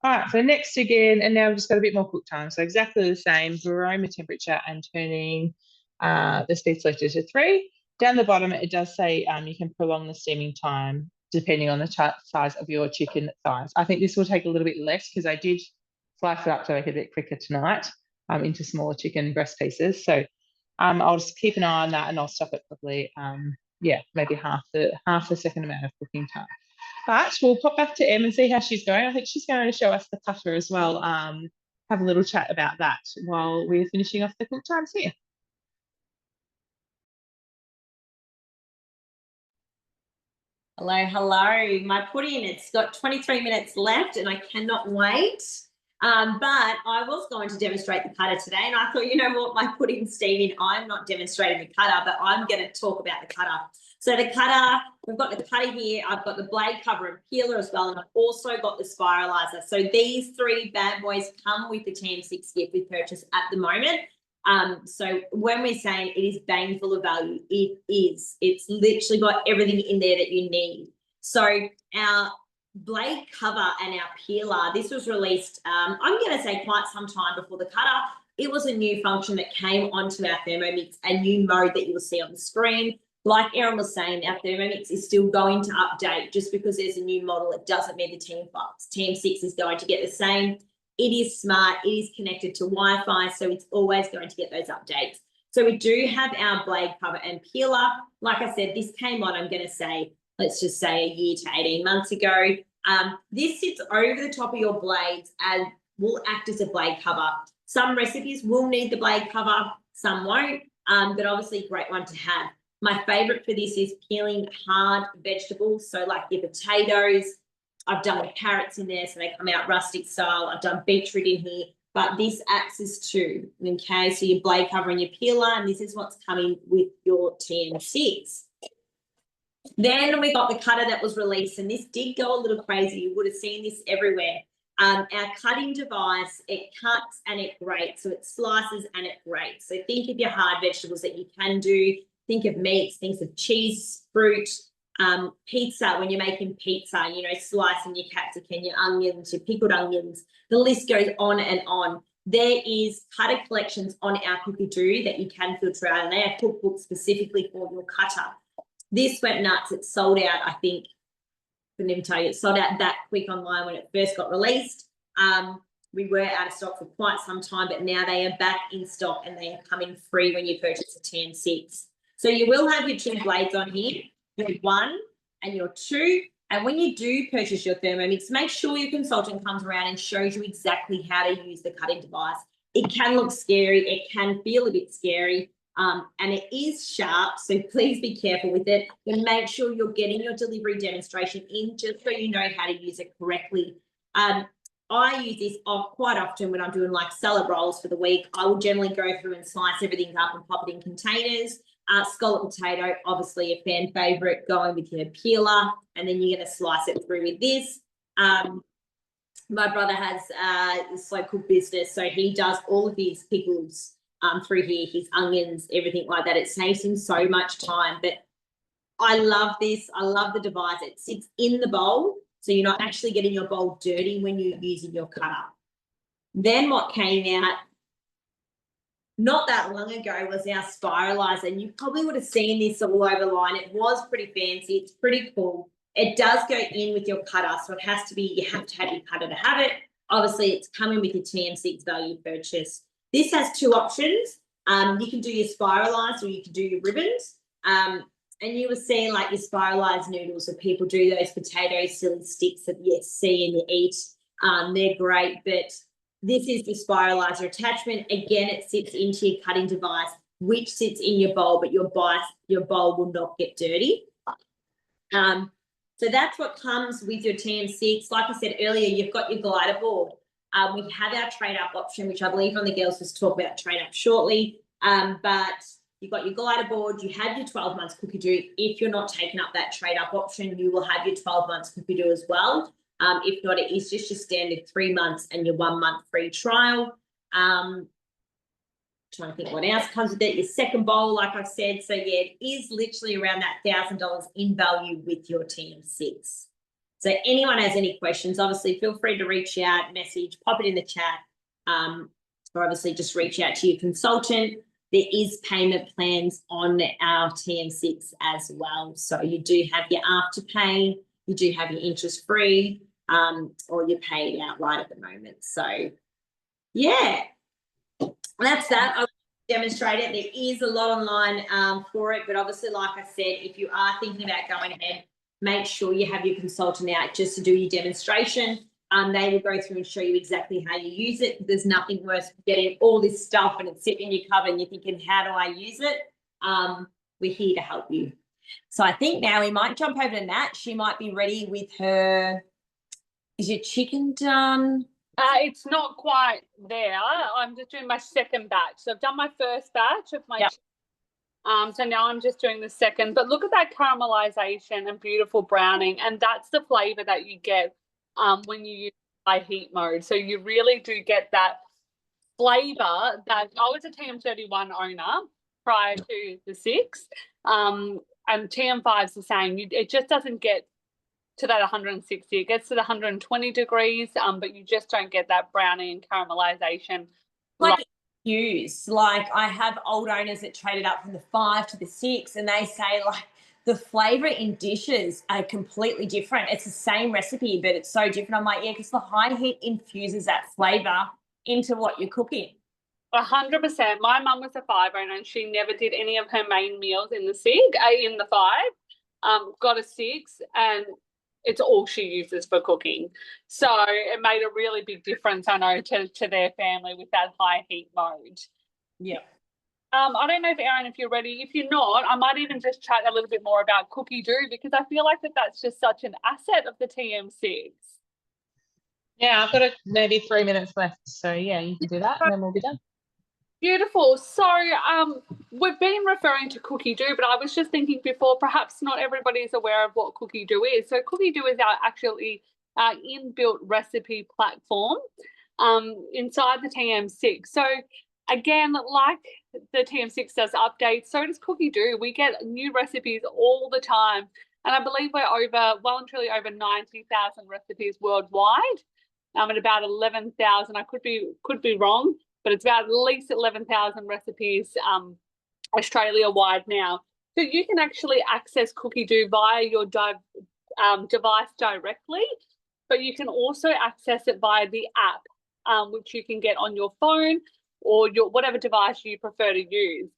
All right, so next again, and now we've just got a bit more cook time. So exactly the same, varoma temperature and turning the speed selector to 3. Down the bottom, it does say you can prolong the steaming time depending on the size of your chicken thighs. I think this will take a little bit less because I did slice it up to make it a bit quicker tonight into smaller chicken breast pieces. So I'll just keep an eye on that and I'll stop it probably, yeah, maybe half the second amount of cooking time. But we'll pop back to Em and see how she's going. I think she's going to show us the cutter as well. Have a little chat about that while we're finishing off the cook times here. Hello, hello. My pudding, it's got 23 minutes left and I cannot wait. But I was going to demonstrate the cutter today and I thought, you know what, my pudding's steaming. I'm not demonstrating the cutter, but I'm going to talk about the cutter. So the cutter, we've got the cutter here. I've got the blade cover and peeler as well. And I've also got the spiralizer. So these 3 bad boys come with the TM6 gift we purchase at the moment. So when we're saying it is bang full of value, it is. It's literally got everything in there that you need. So our blade cover and our peeler, this was released, I'm going to say quite some time before the cutter. It was a new function that came onto our Thermomix, a new mode that you'll see on the screen. Like Erin was saying, our Thermomix is still going to update. Just because there's a new model, it doesn't mean the TM6 is going to get the same. It is smart, it is connected to Wi-Fi, so it's always going to get those updates. So we do have our blade cover and peeler. Like I said, this came on, I'm going to say, let's just say a year to 18 months ago. This sits over the top of your blades and will act as a blade cover. Some recipes will need the blade cover, some won't, but obviously a great one to have. My favourite for this is peeling hard vegetables, so like your potatoes. I've done carrots in there, so they come out rustic style. I've done beetroot in here, but this acts as 2, okay? So your blade cover and your peeler, and this is what's coming with your TM6. Then we got the cutter that was released, and this did go a little crazy. You would have seen this everywhere. Our cutting device, it cuts and it grates, so it slices and it grates. So think of your hard vegetables that you can do. Think of meats, think of cheese, fruit, pizza, when you're making pizza, you know, slicing your capsicum, your onions, your pickled onions, the list goes on and on. There is cutter collections on our Cookido that you can filter out, and they are cookbooks specifically for your cutter. This went nuts. It sold out, I think, couldn't even tell you, it sold out that quick online when it first got released. We were out of stock for quite some time, but now they are back in stock and they are coming free when you purchase a TM6. So you will have your 2 blades on here, your 1 and your 2. And when you do purchase your Thermomix, make sure your consultant comes around and shows you exactly how to use the cutting device. It can look scary. It can feel a bit scary. And it is sharp, so please be careful with it. And make sure you're getting your delivery demonstration in just so you know how to use it correctly. I use this quite often when I'm doing like salad rolls for the week. I will generally go through and slice everything up and pop it in containers. Scallop potato, obviously a fan favourite, going with your peeler, and then you're going to slice it through with this. My brother has a slow cook business, so he does all of his pickles through here, his onions, everything like that. It saves him so much time. But I love this. I love the device. It sits in the bowl, so you're not actually getting your bowl dirty when you're using your cutter. Then what came out not that long ago was our spiralizer, and you probably would have seen this all over line. It was pretty fancy. It's pretty cool. It does go in with your cutter, so it has to be, you have to have your cutter to have it. Obviously, it's coming with your TM6 value purchase. This has 2 options. You can do your spiralized or you can do your ribbons. And you will see like your spiralized noodles, so people do those potato silly sticks that you see and you eat. They're great, but this is the spiralizer attachment. Again, it sits into your cutting device, which sits in your bowl, but your bowl will not get dirty. So that's what comes with your TM6. Like I said earlier, you've got your glider board. We have our trade up option, which I believe on the girls will talk about trade up shortly. But you've got your glider board, you have your 12 months Cookido. If you're not taking up that trade up option, you will have your 12 months Cookido as well. If not, it is just your standard 3 months and your 1 month free trial. Trying to think what else comes with it. Your second bowl, like I've said. So yeah, it is literally around that $1,000 in value with your TM6. So anyone has any questions, obviously feel free to reach out, message, pop it in the chat, or obviously just reach out to your consultant. There is payment plans on our TM6 as well. So you do have your afterpay, you do have your interest-free, or you're paid outright at the moment. So yeah, that's that. I'll demonstrate it. There is a lot online for it, but obviously, like I said, if you are thinking about going ahead, make sure you have your consultant out just to do your demonstration. They will go through and show you exactly how you use it. There's nothing worse than getting all this stuff and it's sitting in your cupboard and you're thinking, how do I use it? We're here to help you. So I think now we might jump over to Nat. She might be ready with her. Is your chicken done? It's not quite there. I'm just doing my second batch. So I've done my first batch of my chicken. So now I'm just doing the second. But look at that caramelization and beautiful browning. And that's the flavor that you get when you use high heat mode. So you really do get that flavor that I was a TM31 owner prior to the 6. And TM5 is the same. It just doesn't get to that 160. It gets to the 120 degrees, but you just don't get that browning and caramelization. Like I have old owners that traded up from the 5 to the 6, and they say like the flavor in dishes are completely different. It's the same recipe, but it's so different. I'm like, yeah, because the high heat infuses that flavor into what you're cooking. 100%. My mum was a 5 owner, and she never did any of her main meals in the 6, in the 5. Got a 6, and it's all she uses for cooking. So it made a really big difference, I know, to their family with that high heat mode. Yeah. I don't know if Erin, if you're ready. If you're not, I might even just chat a little bit more about Cookido, because I feel like that's just such an asset of the TM6. Yeah, I've got maybe 3 minutes left. So yeah, you can do that and then we'll be done. Beautiful. So we've been referring to Cookido, but I was just thinking before, perhaps not everybody is aware of what Cookido is. So Cookido is our inbuilt recipe platform inside the TM6. So again, like the TM6 does updates, so does Cookido. We get new recipes all the time. And I believe we're well and truly over 90,000 recipes worldwide. At about 11,000. I could be wrong, but it's about at least 11,000 recipes Australia-wide now. So you can actually access Cookido via your device directly, but you can also access it via the app, which you can get on your phone or your whatever device you prefer to use.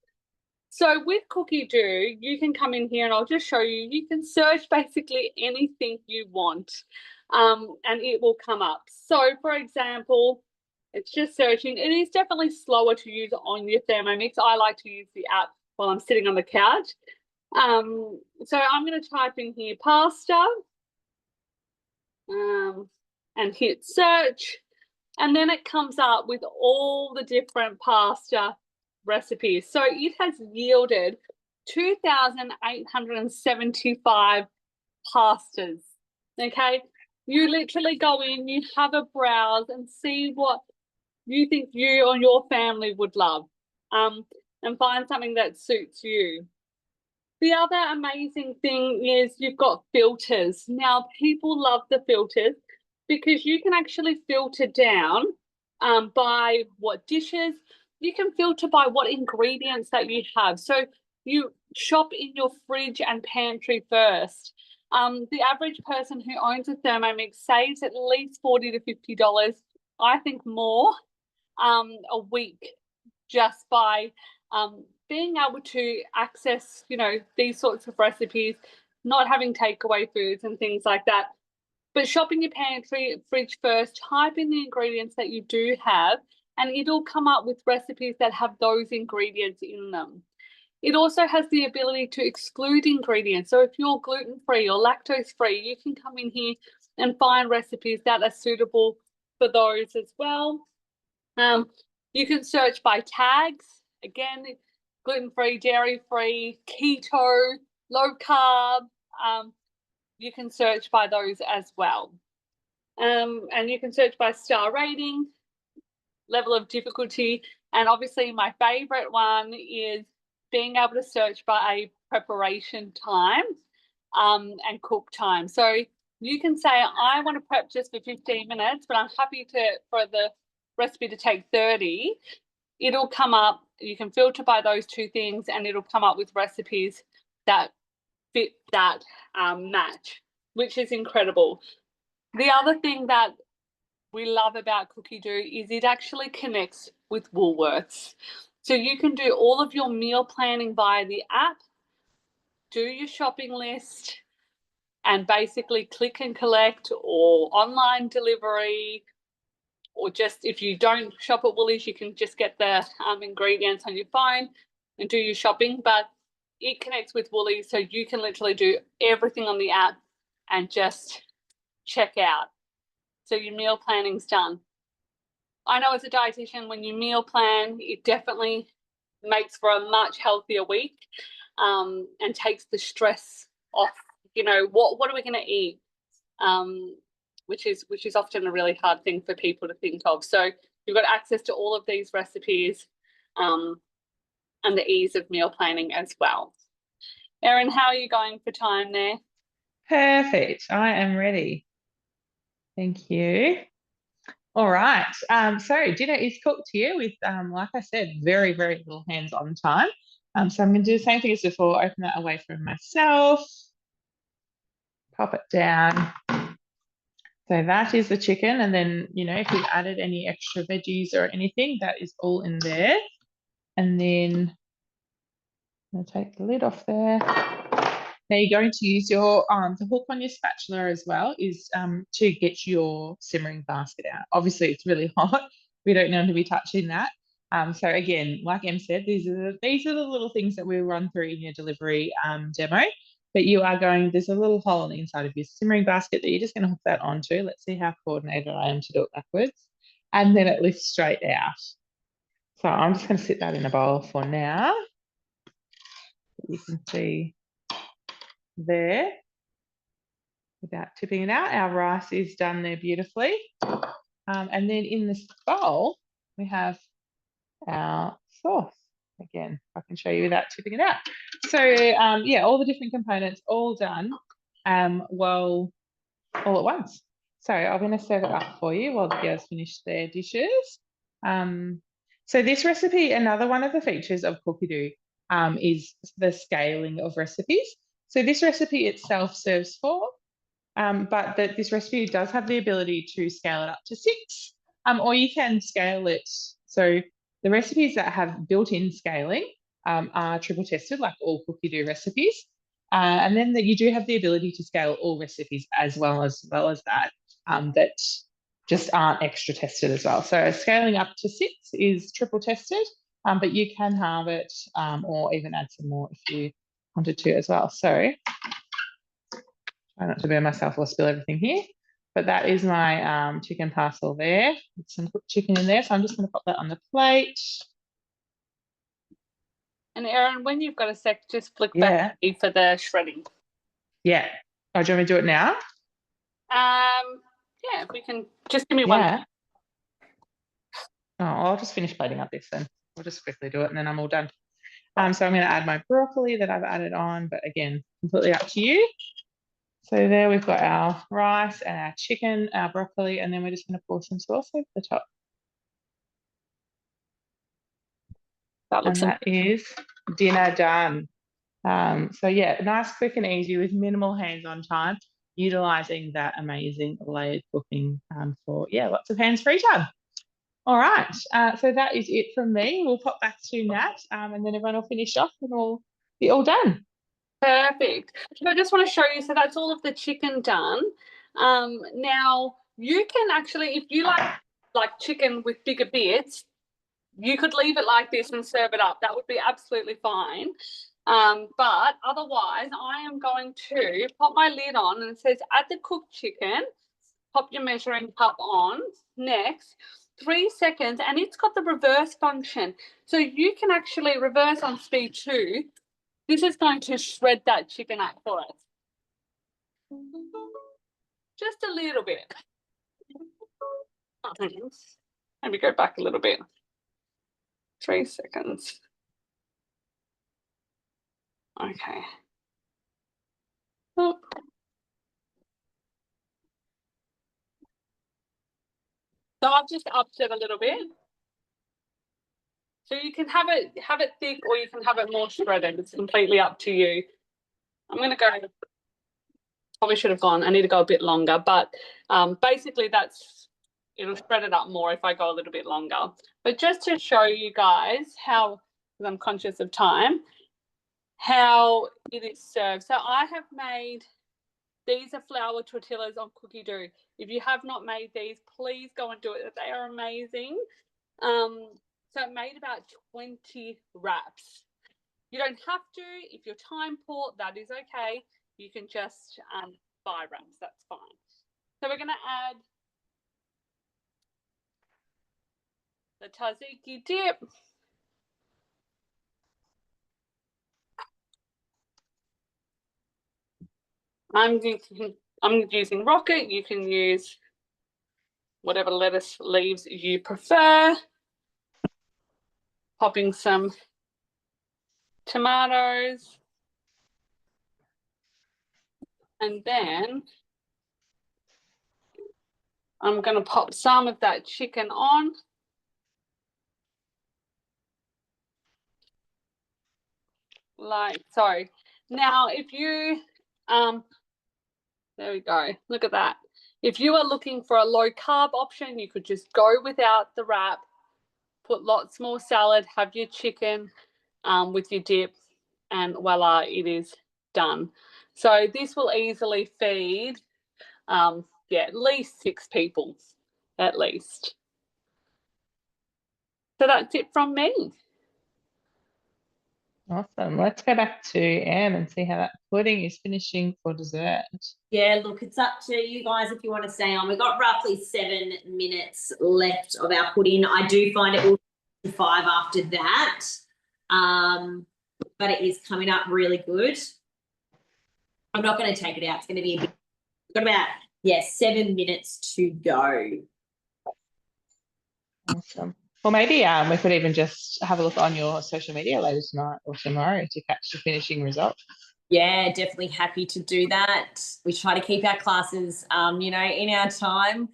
So with Cookido, you can come in here and I'll just show you. You can search basically anything you want, and it will come up. So for example, it's just searching. It is definitely slower to use on your Thermomix. I like to use the app while I'm sitting on the couch. So I'm going to type in here pasta and hit search. And then it comes up with all the different pasta recipes. So it has yielded 2,875 pastas. Okay. You literally go in, you have a browse and see what you think you or your family would love, and find something that suits you. The other amazing thing is you've got filters. Now, people love the filters because you can actually filter down by what dishes. You can filter by what ingredients that you have. So you shop in your fridge and pantry first. The average person who owns a Thermomix saves at least $40 to $50, I think more, a week just by being able to access, these sorts of recipes, not having takeaway foods and things like that. But shop in your pantry, fridge first, type in the ingredients that you do have, and it'll come up with recipes that have those ingredients in them. It also has the ability to exclude ingredients. So if you're gluten-free or lactose-free, you can come in here and find recipes that are suitable for those as well. You can search by tags. Again, gluten-free, dairy-free, keto, low carb. You can search by those as well. And you can search by star rating, level of difficulty, and obviously my favorite one is being able to search by a preparation time and cook time. So you can say, I want to prep just for 15 minutes, but I'm happy for the recipe to take 30. It'll come up, you can filter by those two things, and it'll come up with recipes that fit that match, which is incredible. The other thing that we love about Cookido is it actually connects with Woolworths. So you can do all of your meal planning via the app, do your shopping list, and basically click and collect or online delivery, or just if you don't shop at Woolies, you can just get the ingredients on your phone and do your shopping. But it connects with Woolies, so you can literally do everything on the app and just check out. So your meal planning's done. I know as a dietitian, when you meal plan, it definitely makes for a much healthier week and takes the stress off. You know, what are we going to eat? Which is often a really hard thing for people to think of. So you've got access to all of these recipes and the ease of meal planning as well. Erin, how are you going for time there? Perfect. I am ready. Thank you. All right. So dinner is cooked here with, like I said, very, very little hands-on time. So I'm going to do the same thing as before, open that away from myself, pop it down. So that is the chicken. And then, you know, if you've added any extra veggies or anything, that is all in there. And then I'm going to take the lid off there. Now you're going to use your, the hook on your spatula as well is to get your simmering basket out. Obviously it's really hot. We don't need to be touching that. So again, like Em said, these are the little things that we'll run through in your delivery demo. But you are going, there's a little hole on the inside of your simmering basket that you're just going to hook that onto. Let's see how coordinated I am to do it backwards. And then it lifts straight out. So I'm just going to sit that in a bowl for now. You can see there without tipping it out. Our rice is done there beautifully. And then in this bowl, we have our sauce. Again, I can show you without tipping it out. So yeah, all the different components all done well, all at once. So I'm going to serve it up for you while the girls finish their dishes. So this recipe, another one of the features of Cookido is the scaling of recipes. So this recipe itself serves 4, but this recipe does have the ability to scale it up to 6, or you can scale it. So the recipes that have built-in scaling are triple tested, like all Cookido recipes. And then you do have the ability to scale all recipes as well as that, that just aren't extra tested as well. So scaling up to 6 is triple tested, but you can halve it or even add some more if you wanted to as well. So try not to burn myself or spill everything here. But that is my chicken parcel there with some cooked chicken in there. So I'm just going to pop that on the plate. And Erin, when you've got a sec, just flick back for the shredding. Yeah. Oh, do you want me to do it now? Yeah, if we can just give me one. Oh, I'll just finish plating up this then. We'll just quickly do it and then I'm all done. So I'm going to add my broccoli that I've added on, but again, completely up to you. So there we've got our rice and our chicken, our broccoli, and then we're just going to pour some sauce over the top. That is dinner done. So yeah, nice, quick and easy with minimal hands-on time, utilising that amazing layered cooking for, lots of hands-free time. All right, so that is it from me. We'll pop back to Nat and then everyone will finish off and we'll be all done. Perfect. So I just want to show you, so that's all of the chicken done. Now you can actually, if you like chicken with bigger bits, You could leave it like this and serve it up. That would be absolutely fine. But otherwise, I am going to pop my lid on, and it says add the cooked chicken. Pop your measuring cup on. Next, 3 seconds, and it's got the reverse function. So you can actually reverse on speed 2. This is going to shred that chicken up for us. Just a little bit. Maybe go back a little bit. 3 seconds. Okay. Oh. So I've just upped it a little bit. So you can have it thick, or you can have it more shredded. It's completely up to you. I'm going to go, probably should have gone, I need to go a bit longer, but basically it'll shred it up more if I go a little bit longer. But just to show you guys how, because I'm conscious of time, how it is served. So I have made, these are flour tortillas on Cookido. If you have not made these, please go and do it. They are amazing. So it made about 20 wraps. You don't have to. If you're time poor, that is okay. You can just buy wraps. That's fine. So we're going to add the tzatziki dip. I'm using rocket. You can use whatever lettuce leaves you prefer. Popping some tomatoes. And then I'm going to pop some of that chicken on. Like so. Now, if you, there we go. Look at that. If you are looking for a low carb option, you could just go without the wrap, put lots more salad, have your chicken with your dip, and voila, it is done. So this will easily feed, at least 6 people, at least. So that's it from me. Awesome. Let's go back to Em and see how that pudding is finishing for dessert. Yeah, look, it's up to you guys if you want to stay on. We've got roughly 7 minutes left of our pudding. I do find it will be 5 after that, but it is coming up really good. I'm not going to take it out. It's going to be we've got about 7 minutes to go. Awesome. Well, maybe we could even just have a look on your social media later tonight or tomorrow to catch the finishing result. Yeah, definitely happy to do that. We try to keep our classes, in our time.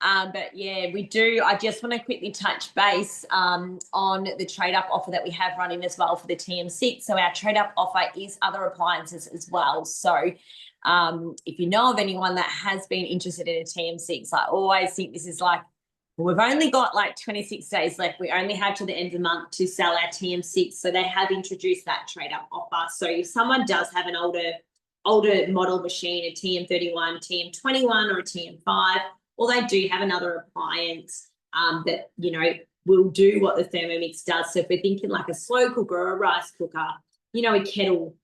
But yeah, we do. I just want to quickly touch base on the trade-up offer that we have running as well for the TM6. So our trade-up offer is other appliances as well. So if you know of anyone that has been interested in a TM6, I always think this is like, we've only got like 26 days left. We only have to the end of the month to sell our TM6. So they have introduced that trade-up offer. So if someone does have an older model machine, a TM31, TM21 or a TM5, or they do have another appliance that, will do what the Thermomix does. So if we're thinking like a slow cooker or a rice cooker, a kettle,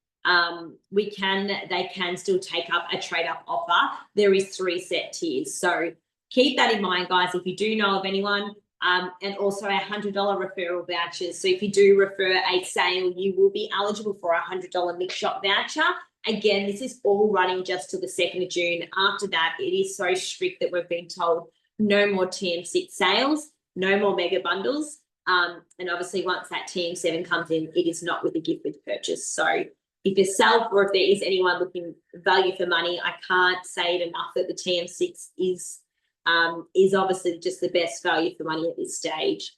they can still take up a trade-up offer. There is 3 set tiers. So keep that in mind, guys, if you do know of anyone, and also our $100 referral vouchers. So if you do refer a sale, you will be eligible for a $100 Mix Shop voucher. Again, this is all running just till the 2nd of June. After that, it is so strict that we've been told no more TM6 sales, no more mega bundles. And obviously once that TM7 comes in, it is not with a gift with purchase. So if yourself or if there is anyone looking value for money, I can't say it enough that the TM6 is obviously just the best value for money at this stage.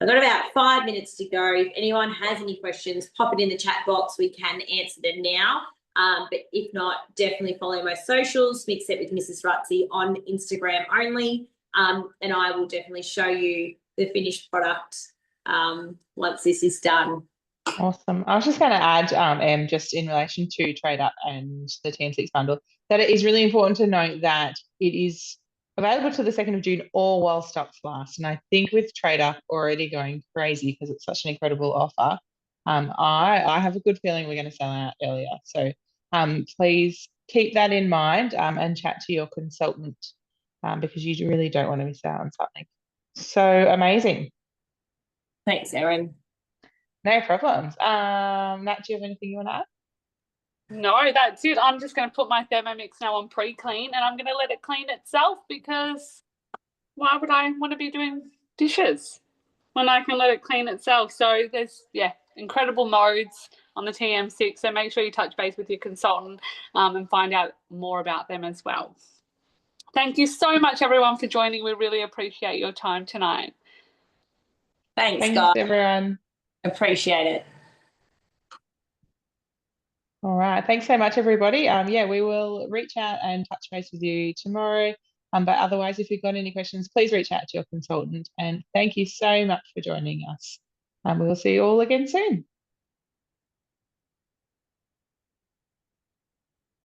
I've got about 5 minutes to go. If anyone has any questions, pop it in the chat box. We can answer them now. But if not, definitely follow my socials, Mix It with Mrs. Rutsey on Instagram only. And I will definitely show you the finished product once this is done. Awesome. I was just going to add, Em, just in relation to trade up and the TM6 bundle, that it is really important to note that it is Available till the 2nd of June or while stocks last. And I think with Trader already going crazy because it's such an incredible offer, I have a good feeling we're going to sell out earlier. So please keep that in mind and chat to your consultant because you really don't want to miss out on something. So amazing. Thanks, Erin. No problems. Nat, do you have anything you want to add? No, that's it. I'm just going to put my Thermomix now on pre-clean and I'm going to let it clean itself because why would I want to be doing dishes when I can let it clean itself? So there's, incredible modes on the TM6. So make sure you touch base with your consultant and find out more about them as well. Thank you so much, everyone, for joining. We really appreciate your time tonight. Thanks, Thanks, guys. everyone. Appreciate it. All right. Thanks so much, everybody. We will reach out and touch base with you tomorrow. But otherwise, if you've got any questions, please reach out to your consultant. And thank you so much for joining us. We will see you all again soon.